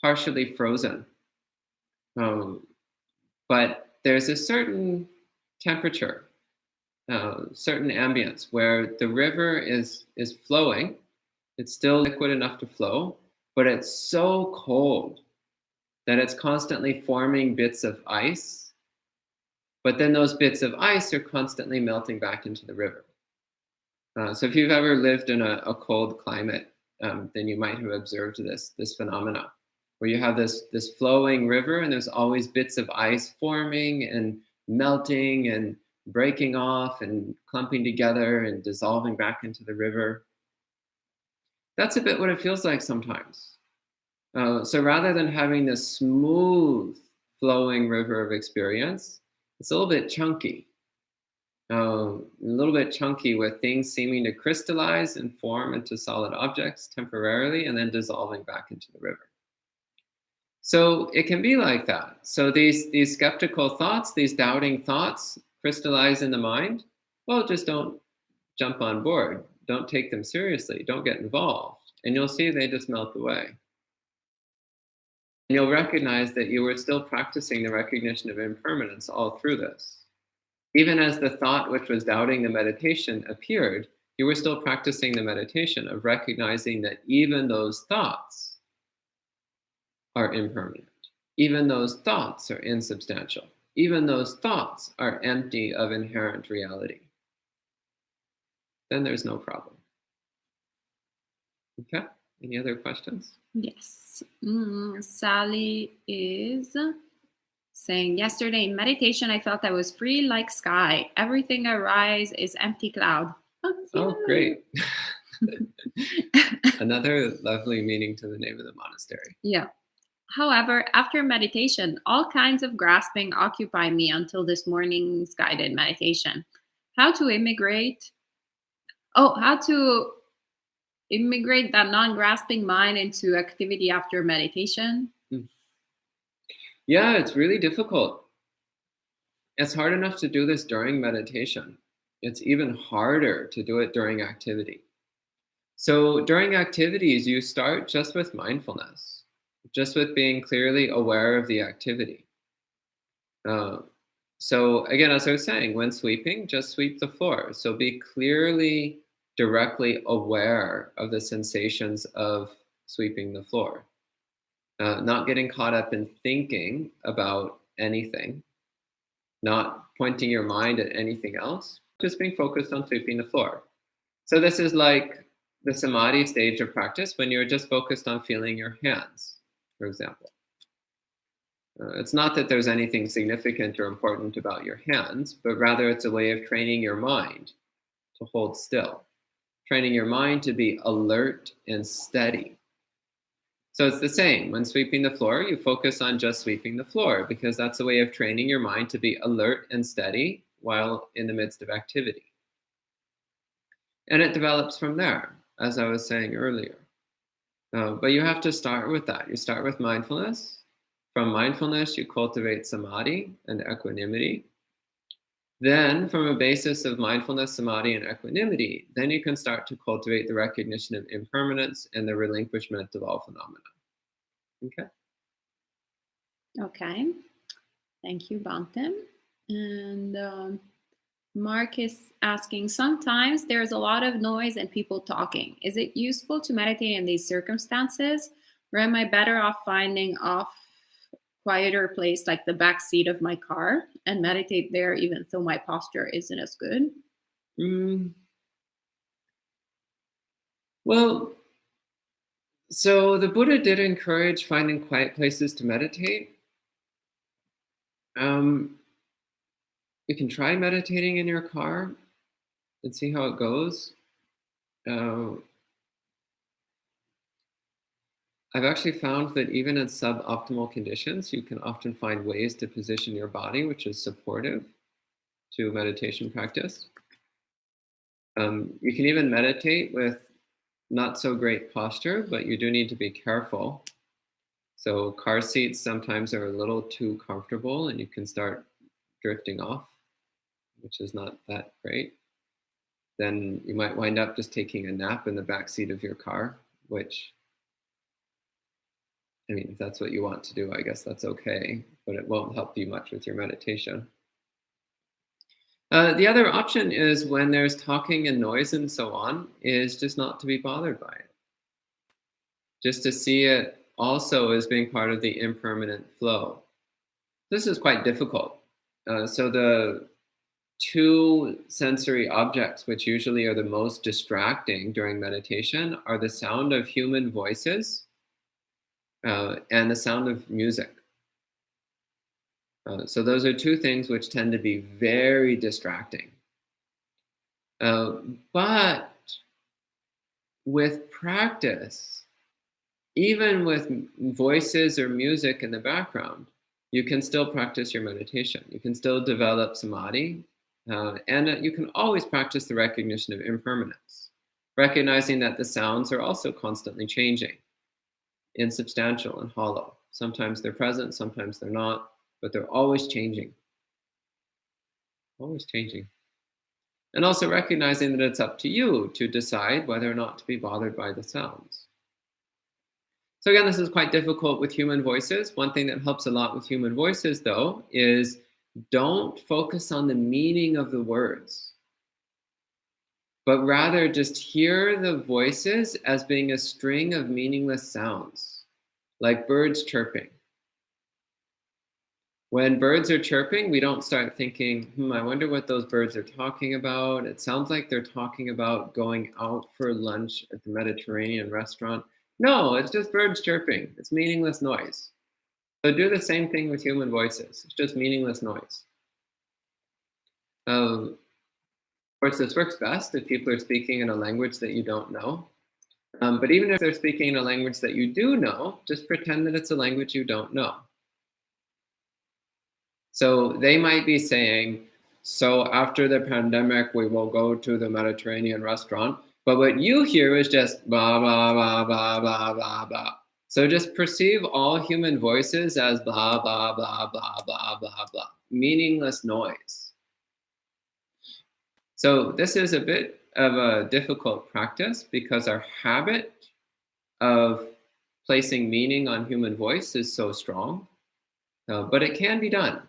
partially frozen. But there's a certain temperature, certain ambience where the river is flowing. It's still liquid enough to flow, but it's so cold that it's constantly forming bits of ice. But then those bits of ice are constantly melting back into the river. So if you've ever lived in a cold climate, then you might have observed this phenomena where you have this flowing river and there's always bits of ice forming and melting and breaking off and clumping together and dissolving back into the river. That's a bit what it feels like sometimes. So rather than having this smooth flowing river of experience, it's a little bit chunky. A little bit chunky with things seeming to crystallize and form into solid objects temporarily and then dissolving back into the river. So it can be like that. So these skeptical thoughts, these doubting thoughts crystallize in the mind. Well, just don't jump on board. Don't take them seriously. Don't get involved. And you'll see they just melt away. And you'll recognize that you were still practicing the recognition of impermanence all through this. Even as the thought which was doubting the meditation appeared, you were still practicing the meditation of recognizing that even those thoughts are impermanent. Even those thoughts are insubstantial. Even those thoughts are empty of inherent reality. Then there's no problem. Okay, any other questions? Yes. Sally is saying, yesterday in meditation, I felt I was free like sky. Everything arise is empty cloud. Oh, great. Another lovely meaning to the name of the monastery. Yeah. However, after meditation, all kinds of grasping occupy me until this morning's guided meditation. How to immigrate that non-grasping mind into activity after meditation? Yeah, it's really difficult. It's hard enough to do this during meditation. It's even harder to do it during activity. So during activities, you start just with mindfulness, just with being clearly aware of the activity. So again, as I was saying, when sweeping, just sweep the floor. So be clearly, directly aware of the sensations of sweeping the floor. Not getting caught up in thinking about anything, not pointing your mind at anything else, just being focused on sweeping the floor. So this is like the samadhi stage of practice when you're just focused on feeling your hands, for example. It's not that there's anything significant or important about your hands, but rather it's a way of training your mind to hold still, training your mind to be alert and steady. So it's the same. When sweeping the floor, you focus on just sweeping the floor because that's a way of training your mind to be alert and steady while in the midst of activity. And it develops from there, as I was saying earlier. But you have to start with that. You start with mindfulness. From mindfulness, you cultivate samadhi and equanimity. Then, from a basis of mindfulness, samadhi, and equanimity, then you can start to cultivate the recognition of impermanence and the relinquishment of all phenomena. Okay? Okay. Thank you, Bantam. And Mark is asking, sometimes there's a lot of noise and people talking. Is it useful to meditate in these circumstances? Or am I better off finding a quieter place like the back seat of my car and meditate there even though my posture isn't as good? Well, so the Buddha did encourage finding quiet places to meditate. Um, you can try meditating in your car and see how it goes. Uh, I've actually found that even in suboptimal conditions, you can often find ways to position your body, which is supportive to meditation practice. You can even meditate with not so great posture, but you do need to be careful. So, car seats sometimes are a little too comfortable and you can start drifting off, which is not that great. Then you might wind up just taking a nap in the back seat of your car, which, I mean, if that's what you want to do, I guess that's okay, but it won't help you much with your meditation. The other option is when there's talking and noise and so on, is just not to be bothered by it. Just to see it also as being part of the impermanent flow. This is quite difficult. So the two sensory objects, which usually are the most distracting during meditation, are the sound of human voices and the sound of music. So those are two things which tend to be very distracting. But with practice, even with voices or music in the background, you can still practice your meditation. You can still develop samadhi, and you can always practice the recognition of impermanence, recognizing that the sounds are also constantly changing, insubstantial and hollow. Sometimes they're present, sometimes they're not, but they're always changing. Always changing. And also recognizing that it's up to you to decide whether or not to be bothered by the sounds. So again, this is quite difficult with human voices. One thing that helps a lot with human voices, though, is don't focus on the meaning of the words, but rather just hear the voices as being a string of meaningless sounds, like birds chirping. When birds are chirping, we don't start thinking, I wonder what those birds are talking about. It sounds like they're talking about going out for lunch at the Mediterranean restaurant. No, it's just birds chirping. It's meaningless noise. So do the same thing with human voices. It's just meaningless noise. Of course, this works best if people are speaking in a language that you don't know. But even if they're speaking in a language that you do know, just pretend that it's a language you don't know. So they might be saying, so after the pandemic, we will go to the Mediterranean restaurant. But what you hear is just blah, blah, blah, blah, blah, blah, blah. So just perceive all human voices as blah, blah, blah, blah, blah, blah, blah. Meaningless noise. So this is a bit of a difficult practice because our habit of placing meaning on human voice is so strong. But it can be done.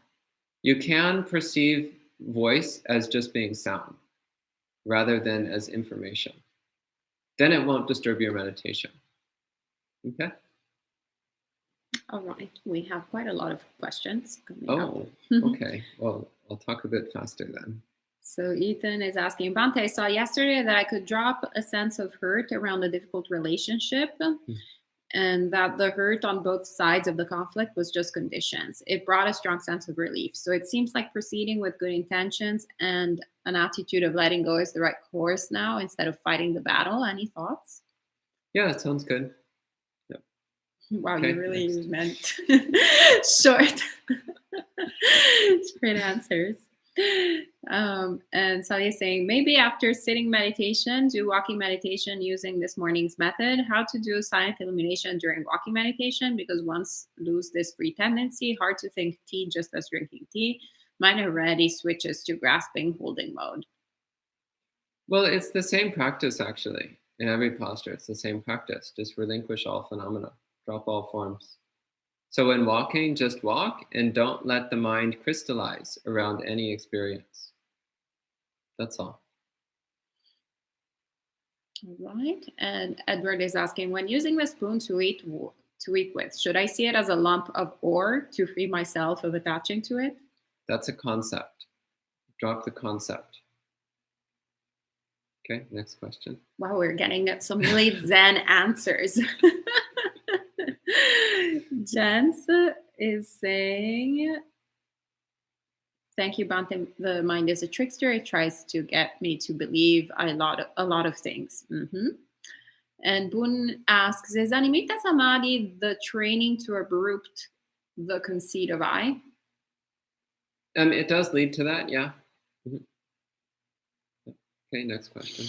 You can perceive voice as just being sound rather than as information. Then it won't disturb your meditation. Okay? All right. We have quite a lot of questions coming Oh, up. okay. Well, I'll talk a bit faster then. So Ethan is asking, Bante, saw yesterday that I could drop a sense of hurt around a difficult relationship. And that the hurt on both sides of the conflict was just conditions. It brought a strong sense of relief. So it seems like proceeding with good intentions and an attitude of letting go is the right course now instead of fighting the battle. Any thoughts? Yeah, it sounds good. Yep. Wow, Okay, you really meant short answers. And Sally is saying, maybe after sitting meditation, do walking meditation using this morning's method. How to do silent illumination during walking meditation, because once lose this free tendency, hard to think tea just as drinking tea. Mine already switches to grasping holding mode. Well, it's the same practice actually. In every posture, it's the same practice. Just relinquish all phenomena, drop all forms. So when walking, just walk and don't let the mind crystallize around any experience. That's all. All right. And Edward is asking, when using the spoon to eat with, should I see it as a lump of ore to free myself of attaching to it? That's a concept. Drop the concept. Okay, next question. Wow, we're getting some really zen answers. Jens is saying, thank you, Bante. The mind is a trickster. It tries to get me to believe a lot of things. And Boone asks, is Animita Samadhi the training to uproot the conceit of I? It does lead to that, yeah. Mhm. Okay, next question.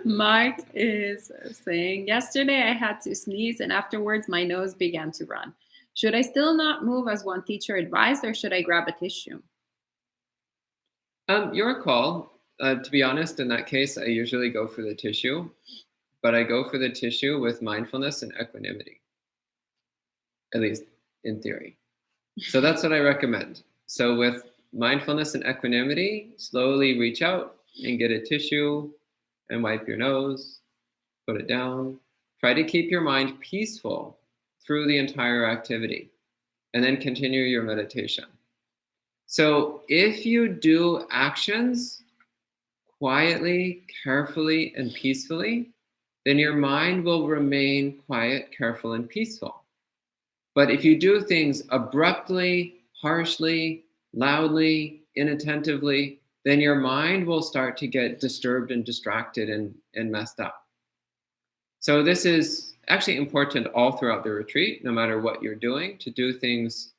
Mark is saying, yesterday I had to sneeze and afterwards my nose began to run. Should I still not move as one teacher advised, or should I grab a tissue? Your call. To be honest, in that case, I usually go for the tissue, but I go for the tissue with mindfulness and equanimity, at least in theory. So that's what I recommend. So with mindfulness and equanimity, slowly reach out and get a tissue and wipe your nose, put it down. Try to keep your mind peaceful through the entire activity, and then continue your meditation. So if you do actions quietly, carefully, and peacefully, then your mind will remain quiet, careful, and peaceful. But if you do things abruptly, harshly, loudly, inattentively, then your mind will start to get disturbed and distracted and messed up. So this is actually important all throughout the retreat, no matter what you're doing, to do things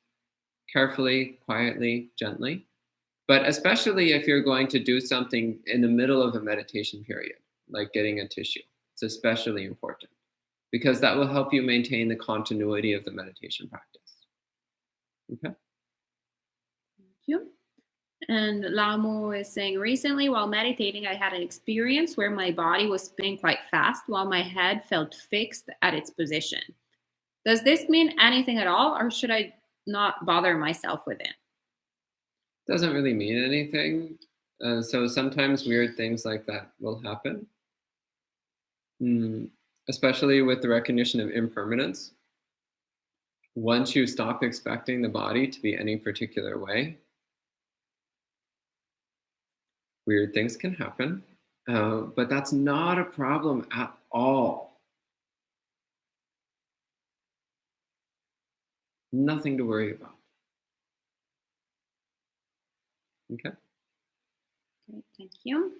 carefully, quietly, gently. But especially if you're going to do something in the middle of a meditation period, like getting a tissue, it's especially important because that will help you maintain the continuity of the meditation practice. Okay. Thank you. And Lamo is saying, recently while meditating, I had an experience where my body was spinning quite fast while my head felt fixed at its position. Does this mean anything at all, or should I not bother myself with it? Doesn't really mean anything. So sometimes weird things like that will happen, especially with the recognition of impermanence. Once you stop expecting the body to be any particular way, weird things can happen, but that's not a problem at all. Nothing to worry about. Okay. Okay, thank you.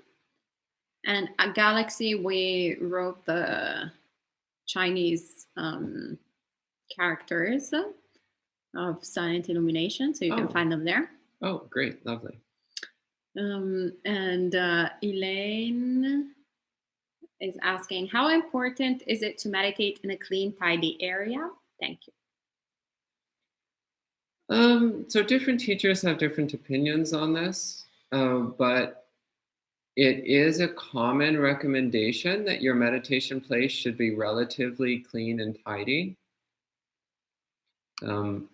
And at Galaxy, we wrote the Chinese characters of silent illumination, so you can find them there. Oh, great, lovely. And Elaine is asking, how important is it to meditate in a clean, tidy area? Thank you. So different teachers have different opinions on this, but it is a common recommendation that your meditation place should be relatively clean and tidy. And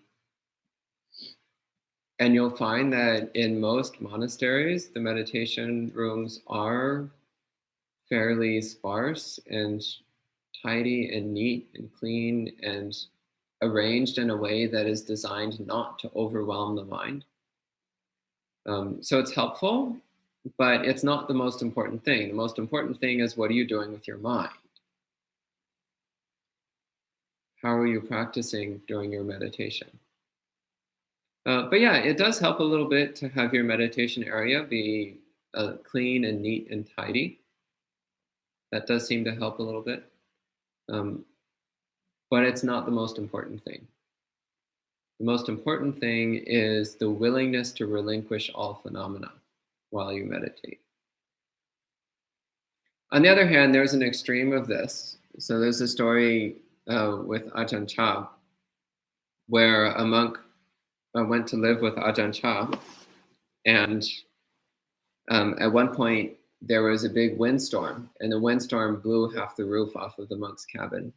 you'll find that in most monasteries, the meditation rooms are fairly sparse and tidy and neat and clean and arranged in a way that is designed not to overwhelm the mind. So it's helpful, but it's not the most important thing. The most important thing is, what are you doing with your mind? How are you practicing during your meditation? But yeah, it does help a little bit to have your meditation area be clean and neat and tidy. That does seem to help a little bit. But it's not the most important thing. The most important thing is the willingness to relinquish all phenomena while you meditate. On the other hand, there's an extreme of this. So there's a story with Ajahn Chah, where a monk went to live with Ajahn Chah, and at one point there was a big windstorm, and the windstorm blew half the roof off of the monk's cabin.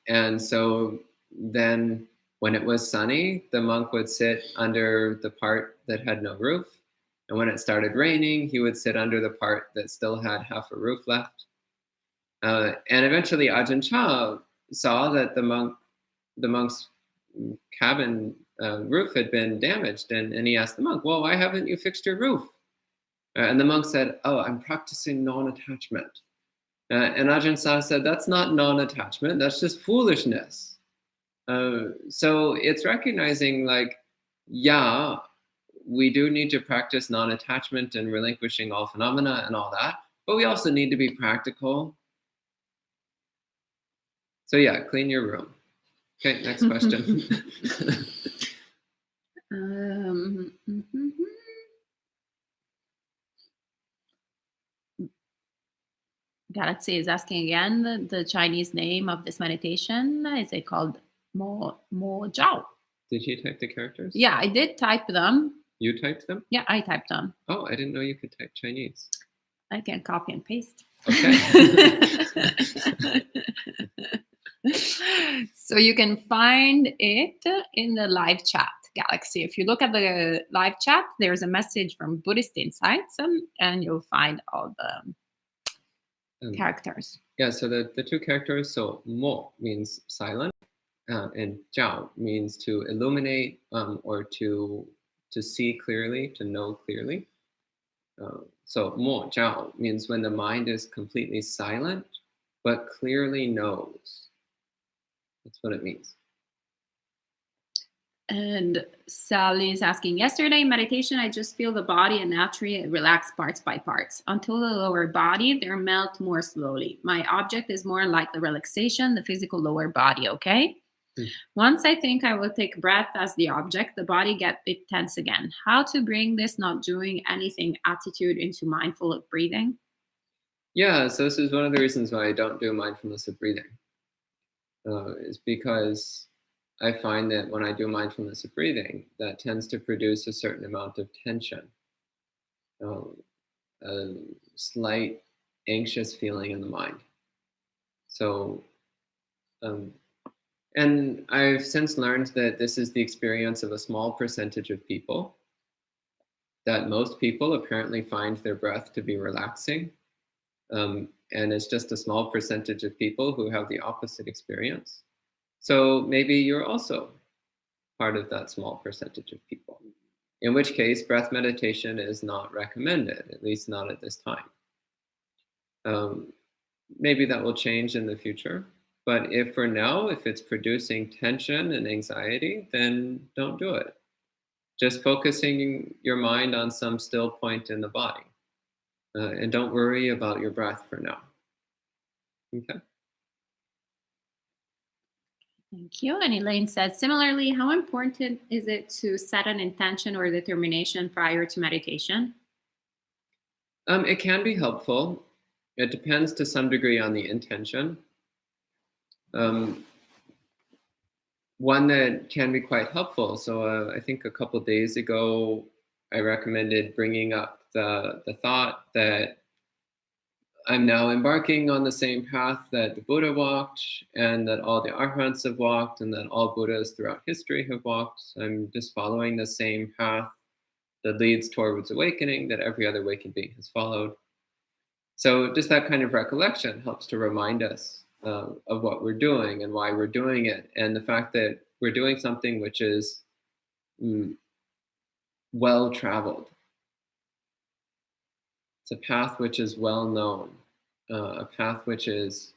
And so then when it was sunny, the monk would sit under the part that had no roof. And when it started raining, he would sit under the part that still had half a roof left. And eventually Ajahn Chah saw that the monk's cabin roof had been damaged, and he asked the monk, "Well, why haven't you fixed your roof?" And the monk said, "Oh, I'm practicing non-attachment." And Ajahn Sah said, "That's not non-attachment. That's just foolishness." So it's recognizing, like, yeah, we do need to practice non-attachment and relinquishing all phenomena and all that, but we also need to be practical. So yeah, clean your room. Okay, next question. Mhm. Galaxy is asking again the Chinese name of this meditation. Is it called Mo Jiao? Did you type the characters? Yeah, I did type them. You typed them? Yeah, I typed them. Oh, I didn't know you could type Chinese. I can copy and paste. Okay. So you can find it in the live chat, Galaxy. If you look at the live chat, there's a message from Buddhist Insights, and you'll find all the characters. Yeah, so the two characters, so mo means silent, and jiao means to illuminate, or to see clearly, to know clearly. So mo jiao means when the mind is completely silent, but clearly knows. That's what it means. And Sally is asking, yesterday meditation, I just feel the body and naturally relax parts by parts. Until the lower body, they melt more slowly. My object is more like the relaxation, the physical lower body, okay? Once I think I will take breath as the object, the body gets a bit tense again. How to bring this not doing anything attitude into mindful of breathing? Yeah, so this is one of the reasons why I don't do mindfulness of breathing. Is because I find that when I do mindfulness of breathing, that tends to produce a certain amount of tension, a slight anxious feeling in the mind. So, and I've since learned that this is the experience of a small percentage of people, that most people apparently find their breath to be relaxing. And it's just a small percentage of people who have the opposite experience. So maybe you're also part of that small percentage of people, in which case breath meditation is not recommended, at least not at this time. Maybe that will change in the future, but if for now, if it's producing tension and anxiety, then don't do it. Just focusing your mind on some still point in the body, and don't worry about your breath for now. Okay. Thank you. And Elaine said, similarly, how important is it to set an intention or determination prior to meditation? It can be helpful. It depends to some degree on the intention. One that can be quite helpful. So I think a couple days ago, I recommended bringing up the thought that I'm now embarking on the same path that the Buddha walked, and that all the Arhats have walked, and that all Buddhas throughout history have walked. I'm just following the same path that leads towards awakening that every other awakened being has followed. So just that kind of recollection helps to remind us of what we're doing and why we're doing it, and the fact that we're doing something which is well traveled. It's a path which is well known, a path which is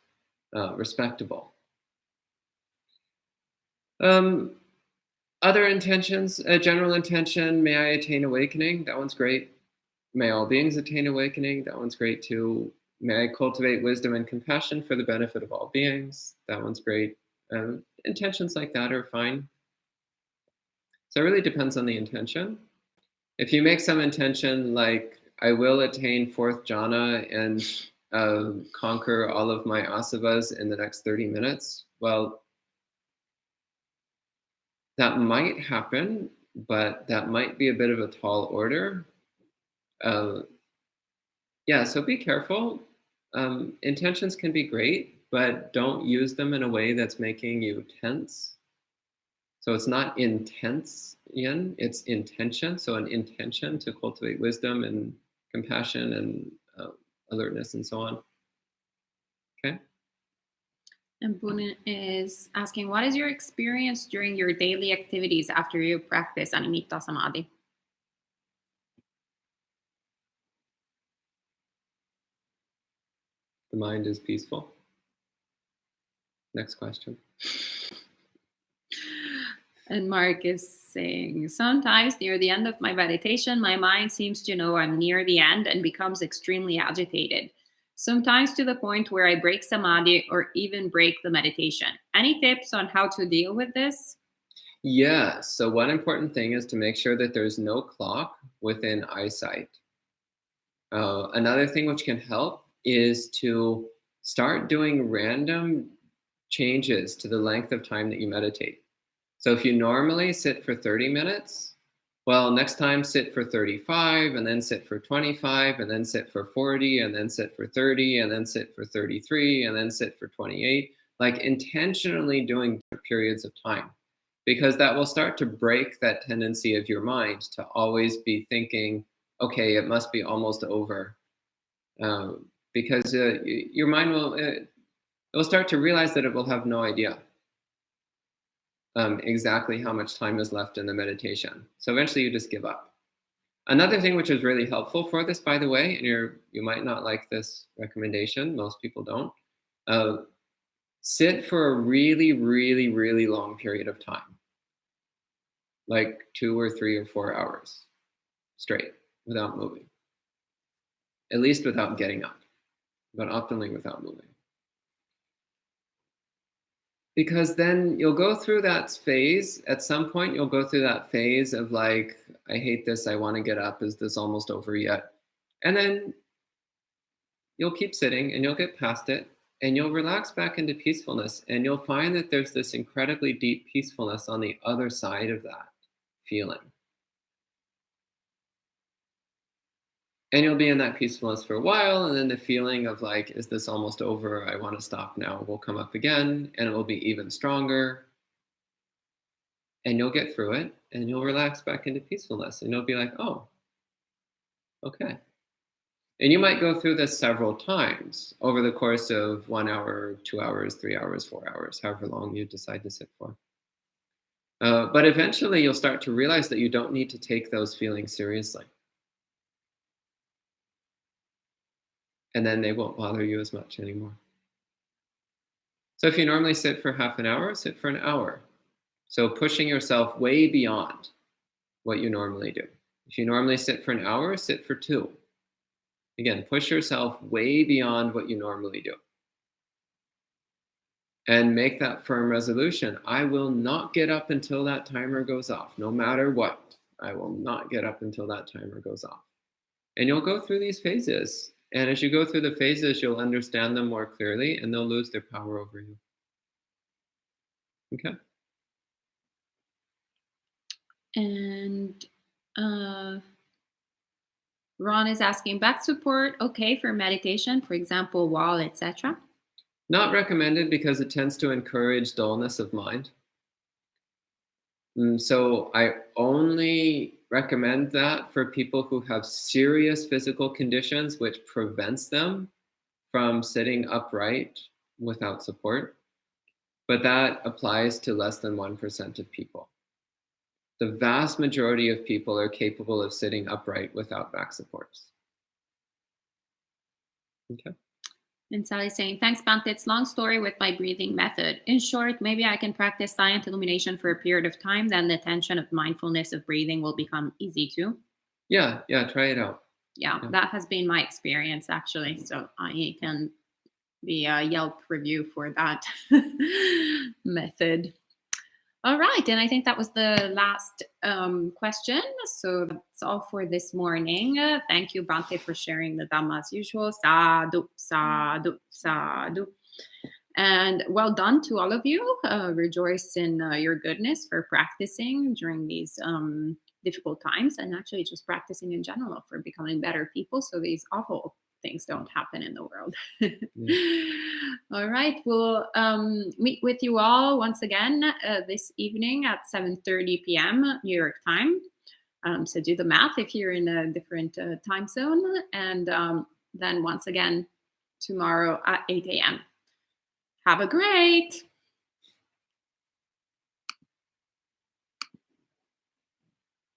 respectable. Other intentions, a general intention, may I attain awakening? That one's great. May all beings attain awakening? That one's great too. May I cultivate wisdom and compassion for the benefit of all beings? That one's great. Intentions like that are fine. So it really depends on the intention. If you make some intention like, I will attain fourth jhana and conquer all of my asavas in the next 30 minutes, well, that might happen, but that might be a bit of a tall order. Yeah, so be careful. Intentions can be great, but don't use them in a way that's making you tense. So it's not intense, yin, it's intention. So an intention to cultivate wisdom and compassion and alertness and so on. Okay. And Boone is asking, what is your experience during your daily activities after you practice Animitta Samadhi? The mind is peaceful. Next question. And Mark is saying, sometimes near the end of my meditation, my mind seems to know I'm near the end and becomes extremely agitated. Sometimes to the point where I break samadhi or even break the meditation. Any tips on how to deal with this? Yeah, so one important thing is to make sure that there's no clock within eyesight. Another thing which can help is to start doing random changes to the length of time that you meditate. So if you normally sit for 30 minutes, well, next time sit for 35, and then sit for 25, and then sit for 40, and then sit for 30, and then sit for 33, and then sit for 28. Like intentionally doing periods of time, because that will start to break that tendency of your mind to always be thinking, okay, it must be almost over. Because your mind it will start to realize that it will have no idea exactly how much time is left in the meditation. So eventually you just give up. Another thing which is really helpful for this, by the way, and you might not like this recommendation, most people don't, uh, sit for a really, really, really long period of time, like 2 or 3 or 4 hours straight without moving, at least without getting up, but optimally without moving. Because then you'll go through that phase. At some point, you'll go through that phase of like, I hate this. I want to get up. Is this almost over yet? And then you'll keep sitting and you'll get past it and you'll relax back into peacefulness. And you'll find that there's this incredibly deep peacefulness on the other side of that feeling. And you'll be in that peacefulness for a while. And then the feeling of like, is this almost over? I want to stop now will come up again and it will be even stronger. And you'll get through it and you'll relax back into peacefulness and you'll be like, oh, okay. And you might go through this several times over the course of 1 hour, 2 hours, 3 hours, 4 hours, however long you decide to sit for. But eventually you'll start to realize that you don't need to take those feelings seriously. And then they won't bother you as much anymore. So if you normally sit for half an hour, sit for an hour. So pushing yourself way beyond what you normally do. If you normally sit for an hour, sit for 2. Again, push yourself way beyond what you normally do. And make that firm resolution. I will not get up until that timer goes off, no matter what. I will not get up until that timer goes off. And you'll go through these phases. And as you go through the phases, you'll understand them more clearly and they'll lose their power over you. Okay? And Ron is asking, back support okay for meditation, for example, wall, etc.? Not recommended because it tends to encourage dullness of mind. So I only recommend that for people who have serious physical conditions which prevents them from sitting upright without support. But that applies to less than 1% of people. The vast majority of people are capable of sitting upright without back supports. Okay. And Sally's saying, thanks, Bante. It's long story with my breathing method. In short, maybe I can practice silent illumination for a period of time, then the tension of mindfulness of breathing will become easy too. Yeah, try it out. Yeah, that has been my experience actually. So I can be a Yelp review for that method. All right, and I think that was the last question. So that's all for this morning. Thank you, Bante, for sharing the Dhamma as usual. Sadhu, sadhu, sadhu. And well done to all of you. Rejoice in your goodness for practicing during these difficult times and actually just practicing in general for becoming better people so these awful things don't happen in the world. All right, we'll meet with you all once again this evening at 7:30 p.m. New York time. So do the math if you're in a different time zone. And then once again tomorrow at 8 a.m. Have a great